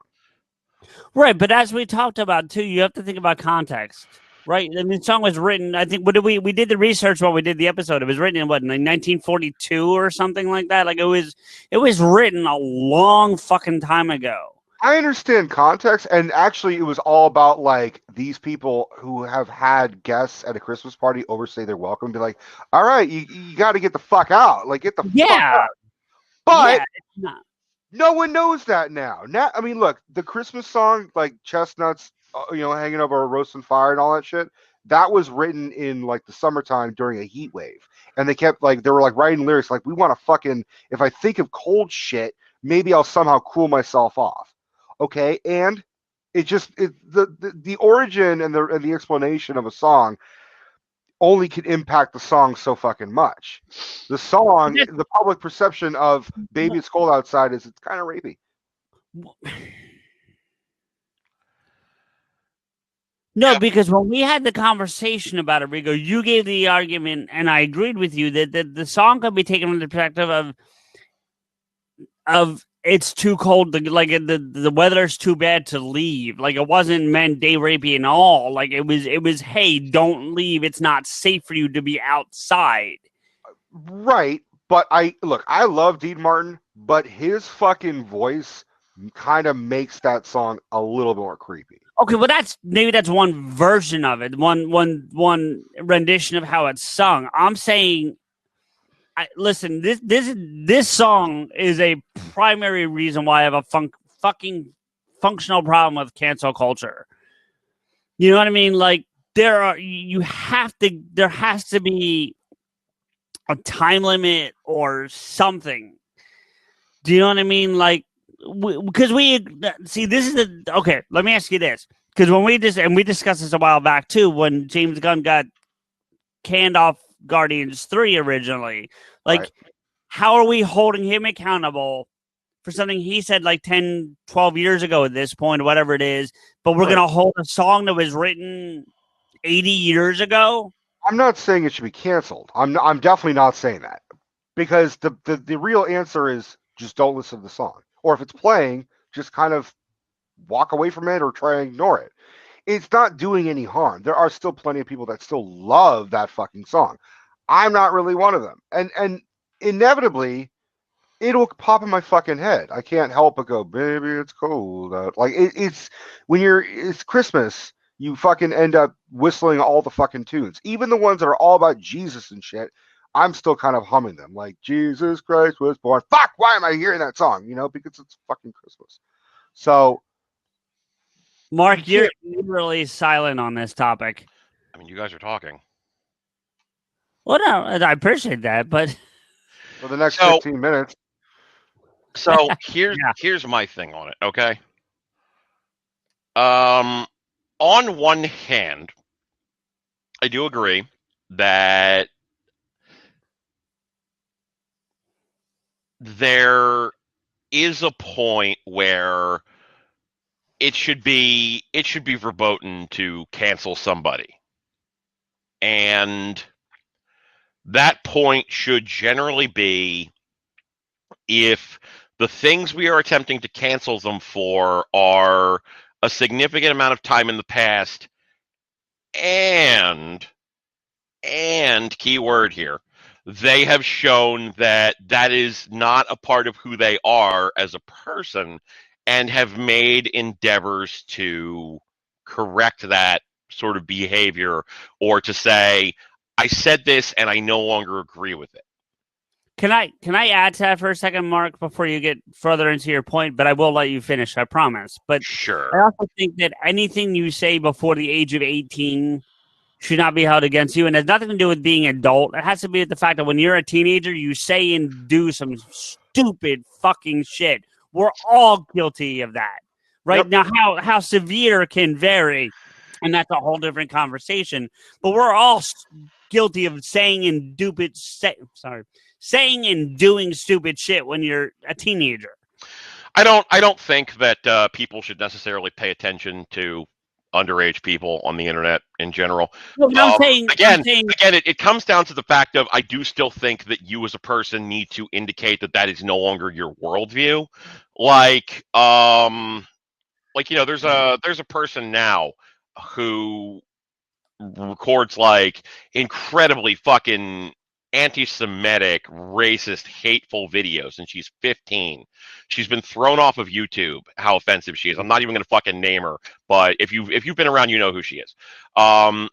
Right, but as we talked about too, you have to think about context. Right? I mean, the song was written, I think, we did the research when we did the episode. It was written in, what, in 1942 or something like that? Like, it was written a long fucking time ago. I understand context, and actually it was all about, like, these people who have had guests at a Christmas party overstay their welcome, be like, all right, you got to get the fuck out. Like, get the fuck out. But it's not. No one knows that now. I mean, look, the Christmas song, like chestnuts, hanging over a roasting fire and all that shit, that was written in like the summertime during a heat wave. And they were like writing lyrics like, we want to fucking, if I think of cold shit, maybe I'll somehow cool myself off. Okay. And the origin and the explanation of a song only can impact the song so fucking much. The song, the public perception of Baby It's Cold Outside is it's kind of rapey. No, because when we had the conversation about it, Rigo, you gave the argument, and I agreed with you that the song could be taken from the perspective of of it's too cold to, like, the weather's too bad to leave. Like, it wasn't meant day rapey and all. Like, it was hey, don't leave. It's not safe for you to be outside. Right, but I love Dean Martin, but his fucking voice kind of makes that song a little more creepy. Okay, well, that's one version of it, one rendition of how it's sung. I'm saying, listen, this song is a primary reason why I have a fucking functional problem with cancel culture. You know what I mean? Like, there has to be a time limit or something. Do you know what I mean? Like, because this is okay. Let me ask you this, because when we discussed this a while back too, when James Gunn got canned off Guardians 3 originally, like, Right. how are we holding him accountable for something he said like 10, 12 years ago at this point, or whatever it is, but we're going to hold a song that was written 80 years ago? I'm not saying it should be canceled. I'm definitely not saying that, because the real answer is just don't listen to the song, or if it's playing, just kind of walk away from it or try and ignore it. It's not doing any harm. There are still plenty of people that still love that fucking song. I'm not really one of them, and inevitably it'll pop in my fucking head. I can't help but go, baby, it's cold out. Like, it's when it's Christmas, you fucking end up whistling all the fucking tunes, even the ones that are all about Jesus and shit. I'm still kind of humming them, like Jesus Christ was born. Fuck, why am I hearing that song? Because it's fucking Christmas. So, Mark, you're really silent on this topic. I mean, you guys are talking. Well, no, I appreciate that, but for the next 15 minutes. So here's my thing on it, okay? On one hand, I do agree that there is a point where it should be verboten to cancel somebody. And that point should generally be if the things we are attempting to cancel them for are a significant amount of time in the past, and key word here, they have shown that that is not a part of who they are as a person, and have made endeavors to correct that sort of behavior, or to say, I said this and I no longer agree with it. Can I add to that for a second, Mark, before you get further into your point? But I will let you finish, I promise. But Sure. I also think that anything you say before the age of 18 should not be held against you, and it has nothing to do with being adult. It has to be with the fact that when you're a teenager, you say and do some stupid fucking shit. We're all guilty of that, right? Yep. Now, how severe can vary, and that's a whole different conversation. But we're all guilty of saying and doing stupid shit when you're a teenager. I don't think that people should necessarily pay attention to underage people on the internet in general. Well, I'm saying, it comes down to the fact of, I do still think that you as a person need to indicate that that is no longer your worldview. Like there's a person now who records like incredibly fucking anti-Semitic, racist, hateful videos, and she's 15. She's been thrown off of YouTube. How offensive she is! I'm not even going to fucking name her, but if you've been around, you know who she is.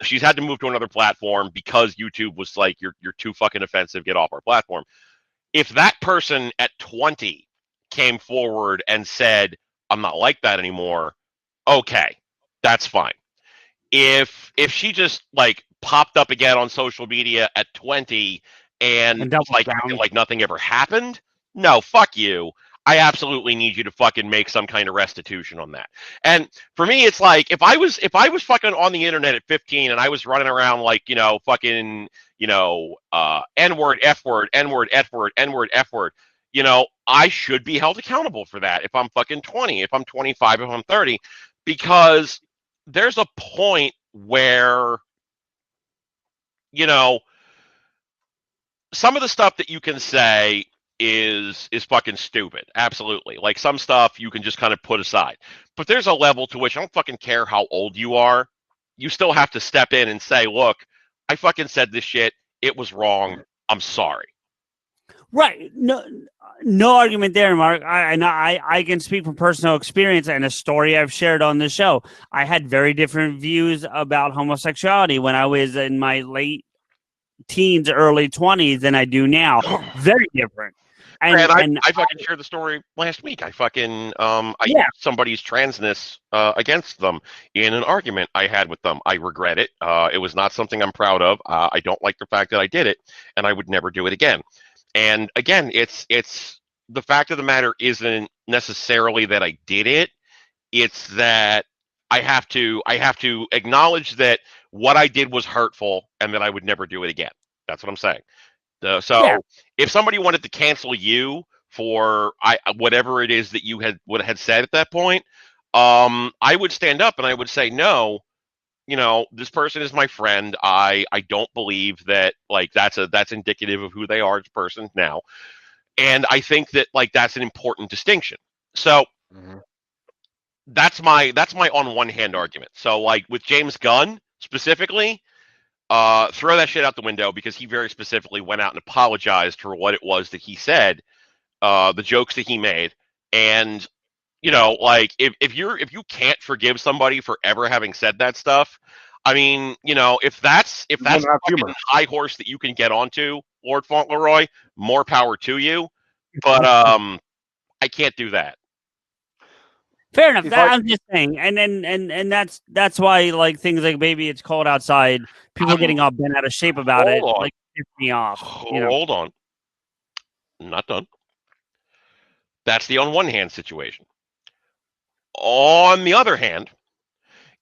She's had to move to another platform because YouTube was like, you're too fucking offensive. Get off our platform. If that person at 20 came forward and said, "I'm not like that anymore," okay, that's fine. If she just like popped up again on social media at 20 and like nothing ever happened, no, fuck you. I absolutely need you to fucking make some kind of restitution on that. And for me, it's like, if I was fucking on the internet at 15 and I was running around like, fucking, N-word, F-word, N-word, F-word, N-word, F-word, I should be held accountable for that if I'm fucking 20, if I'm 25, if I'm 30, because there's a point where, some of the stuff that you can say is fucking stupid. Absolutely. Like some stuff you can just kind of put aside. But there's a level to which I don't fucking care how old you are. You still have to step in and say, look, I fucking said this shit. It was wrong. I'm sorry. Right. No argument there, Mark. I can speak from personal experience and a story I've shared on the show. I had very different views about homosexuality when I was in my late teens, early 20s than I do now. Very different. And I fucking shared the story last week. I fucking I Yeah. used somebody's transness against them in an argument I had with them. I regret it. It was not something I'm proud of. I don't like the fact that I did it, and I would never do it again. And again, it's the fact of the matter isn't necessarily that I did it. It's that I have to acknowledge that what I did was hurtful and that I would never do it again. That's what I'm saying. So Yeah. if somebody wanted to cancel you for whatever it is that you had said at that point, I would stand up and I would say, no, you know, this person is my friend. I don't believe that like that's indicative of who they are as a person now. And I think that like that's an important distinction. So that's my on one hand argument. So like with James Gunn specifically, throw that shit out the window because he very specifically went out and apologized for what it was that he said, the jokes that he made. And you know, like if you can't forgive somebody for ever having said that stuff, I mean, you know, if that's the fucking high horse that you can get onto, Lord Fauntleroy, more power to you. But I can't do that. Fair enough. I'm just saying, and that's why like things like "Baby, It's Cold Outside," people getting all bent out of shape about it, like piss me off. Hold on, I'm not done. That's the on one hand situation. On the other hand,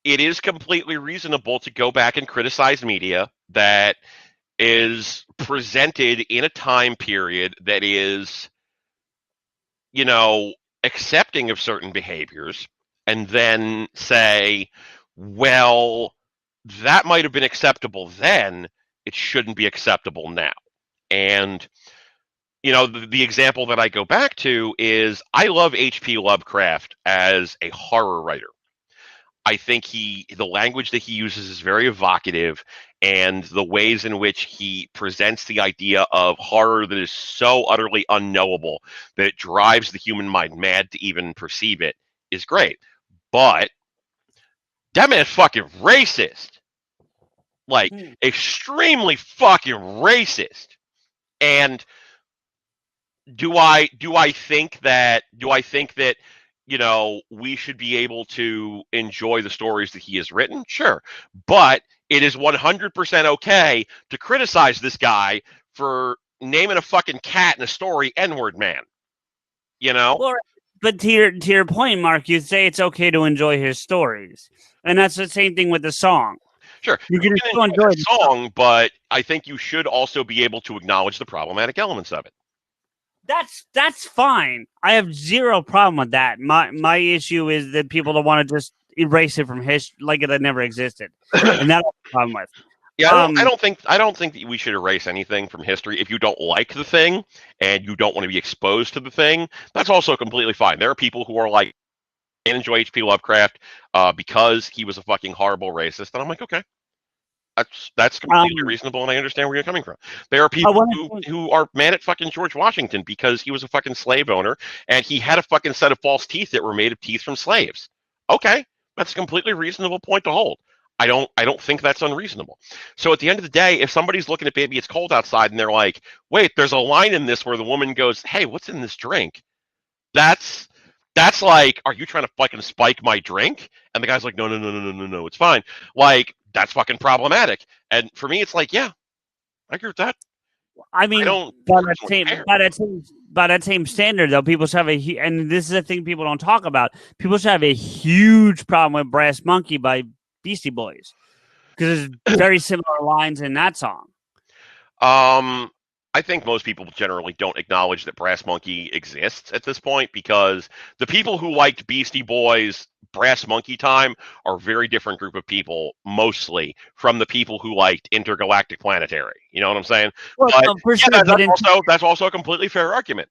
it is completely reasonable to go back and criticize media that is presented in a time period that is, you know, accepting of certain behaviors and then say, well, that might have been acceptable then, it shouldn't be acceptable now. And you know, the example that I go back to is I love H.P. Lovecraft as a horror writer. I think the language that he uses is very evocative, and the ways in which he presents the idea of horror that is so utterly unknowable that it drives the human mind mad to even perceive it is great. But that man's fucking racist. Like, extremely fucking racist. And do I think that you know we should be able to enjoy the stories that he has written? Sure, but it is 100% okay to criticize this guy for naming a fucking cat in a story N-word man. You know. Well, but to your point, Mark, you say it's okay to enjoy his stories, and that's the same thing with the song. Sure, you can still enjoy the song, but I think you should also be able to acknowledge the problematic elements of it. That's fine. I have zero problem with that. My issue is that people don't want to just erase it from history like it had never existed, and that's the problem with. Yeah, I don't think that we should erase anything from history. If you don't like the thing and you don't want to be exposed to the thing, that's also completely fine. There are people who are like, I enjoy H.P. Lovecraft because he was a fucking horrible racist, and I'm like, okay. That's completely reasonable, and I understand where you're coming from. There are people who are mad at fucking George Washington because he was a fucking slave owner, and he had a fucking set of false teeth that were made of teeth from slaves. Okay, that's a completely reasonable point to hold. I don't think that's unreasonable. So at the end of the day, if somebody's looking at Baby It's Cold Outside and they're like, wait, there's a line in this where the woman goes, hey, what's in this drink? That's like, are you trying to fucking spike my drink? And the guy's like, no, it's fine. Like, that's fucking problematic. And for me, it's like, yeah, I agree with that. I mean, by that same standard, though, people should have and this is a thing people don't talk about. People should have a huge problem with "Brass Monkey" by Beastie Boys because there's very similar lines in that song. I think most people generally don't acknowledge that Brass Monkey exists at this point because the people who liked Beastie Boys Brass Monkey Time are a very different group of people, mostly from the people who liked Intergalactic Planetary. You know what I'm saying? Well, But for yeah, sure. that's also a completely fair argument.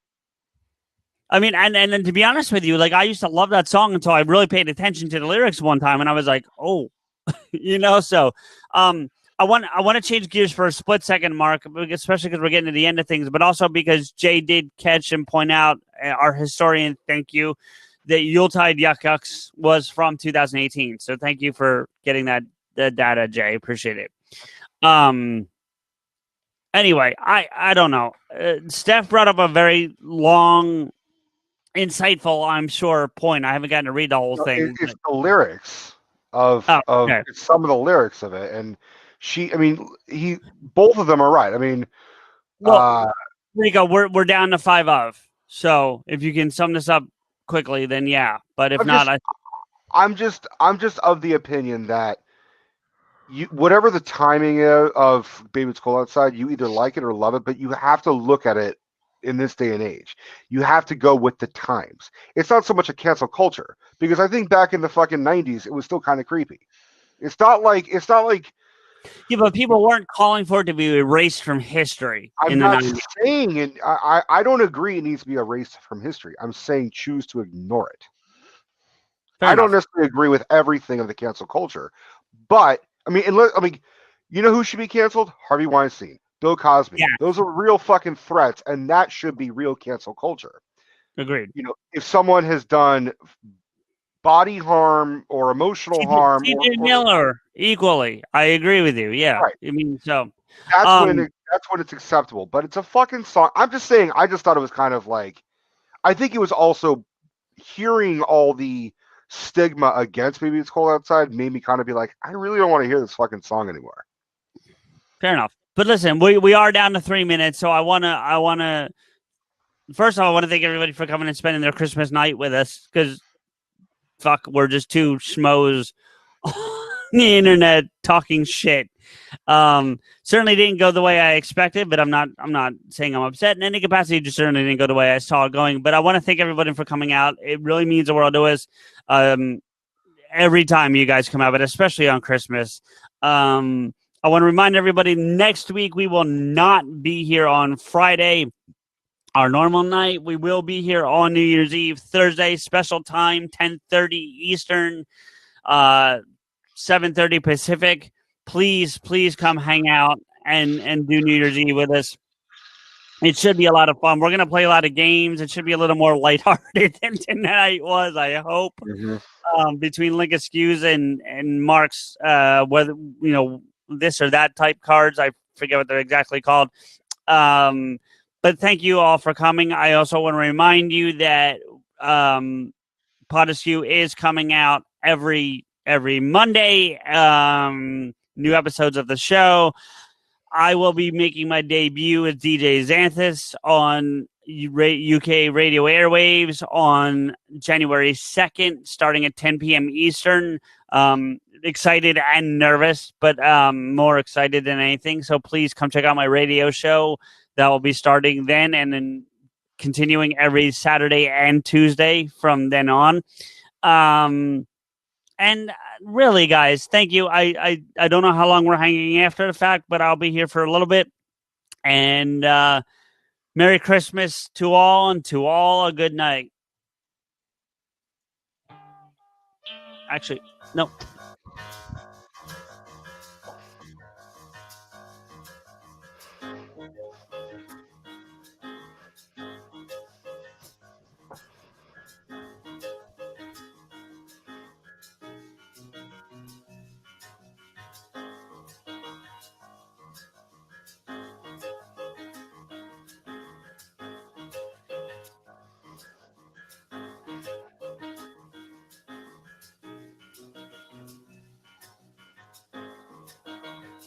I mean, and then to be honest with you, like I used to love that song until I really paid attention to the lyrics one time, and I was like, oh, So, I want to change gears for a split second, Mark, especially because we're getting to the end of things, but also because Jay did catch and point out, our historian, thank you, that Yuletide Yuck Yucks was from 2018. So thank you for getting that data, Jay. Appreciate it. Anyway, I don't know. Steph brought up a very long, insightful, I'm sure, point. I haven't gotten to read the whole thing. It's the lyrics of Okay. it's some of the lyrics of it, and both of them are right. I mean, Well, there you go. We're down to 5 of. So if you can sum this up quickly, then yeah. But if I'm just of the opinion that whatever the timing of Baby It's Cold Outside, you either like it or love it, but you have to look at it in this day and age. You have to go with the times. It's not so much a cancel culture, because I think back in the fucking 90s, it was still kind of creepy. It's not like yeah, but people weren't calling for it to be erased from history. I'm not saying, and I don't agree it needs to be erased from history. I'm saying choose to ignore it. I don't necessarily agree with everything of the cancel culture, but you know who should be canceled? Harvey Weinstein, Bill Cosby. Yeah. Those are real fucking threats, and that should be real cancel culture. Agreed. You know, if someone has done body harm or emotional harm, T.J. Miller, equally, I agree with you. Yeah, right. I mean, so that's when it's acceptable. But it's a fucking song. I'm just saying. I just thought it was kind of like. I think it was also hearing all the stigma against Baby It's Cold Outside made me kind of be like, I really don't want to hear this fucking song anymore. Fair enough. But listen, we are down to 3 minutes, so I wanna first of all, I want to thank everybody for coming and spending their Christmas night with us, because fuck, we're just two schmoes on the internet talking shit. Certainly didn't go the way I expected, but I'm not saying I'm upset in any capacity. Just certainly didn't go the way I saw it going. But I want to thank everybody for coming out. It really means the world to us. Every time you guys come out, but especially on Christmas. I want to remind everybody, next week we will not be here on Friday, our normal night. We will be here on New Year's Eve, Thursday, special time, 10:30 Eastern, 7:30 Pacific. Please come hang out and do New Year's Eve with us. It should be a lot of fun. We're going to play a lot of games. It should be a little more lighthearted than tonight was, I hope. Mm-hmm. Between Link Askews and Mark's, whether, this or that type cards. I forget what they're exactly called. But thank you all for coming. I also want to remind you that PodAskew is coming out every Monday. New episodes of the show. I will be making my debut as DJ Xanthus on UK radio airwaves on January 2nd, starting at 10 p.m. Eastern. Excited and nervous, but more excited than anything. So please come check out my radio show. That will be starting then, and then continuing every Saturday and Tuesday from then on. And really, guys, thank you. I don't know how long we're hanging after the fact, but I'll be here for a little bit. And Merry Christmas to all, and to all a good night. Actually, no.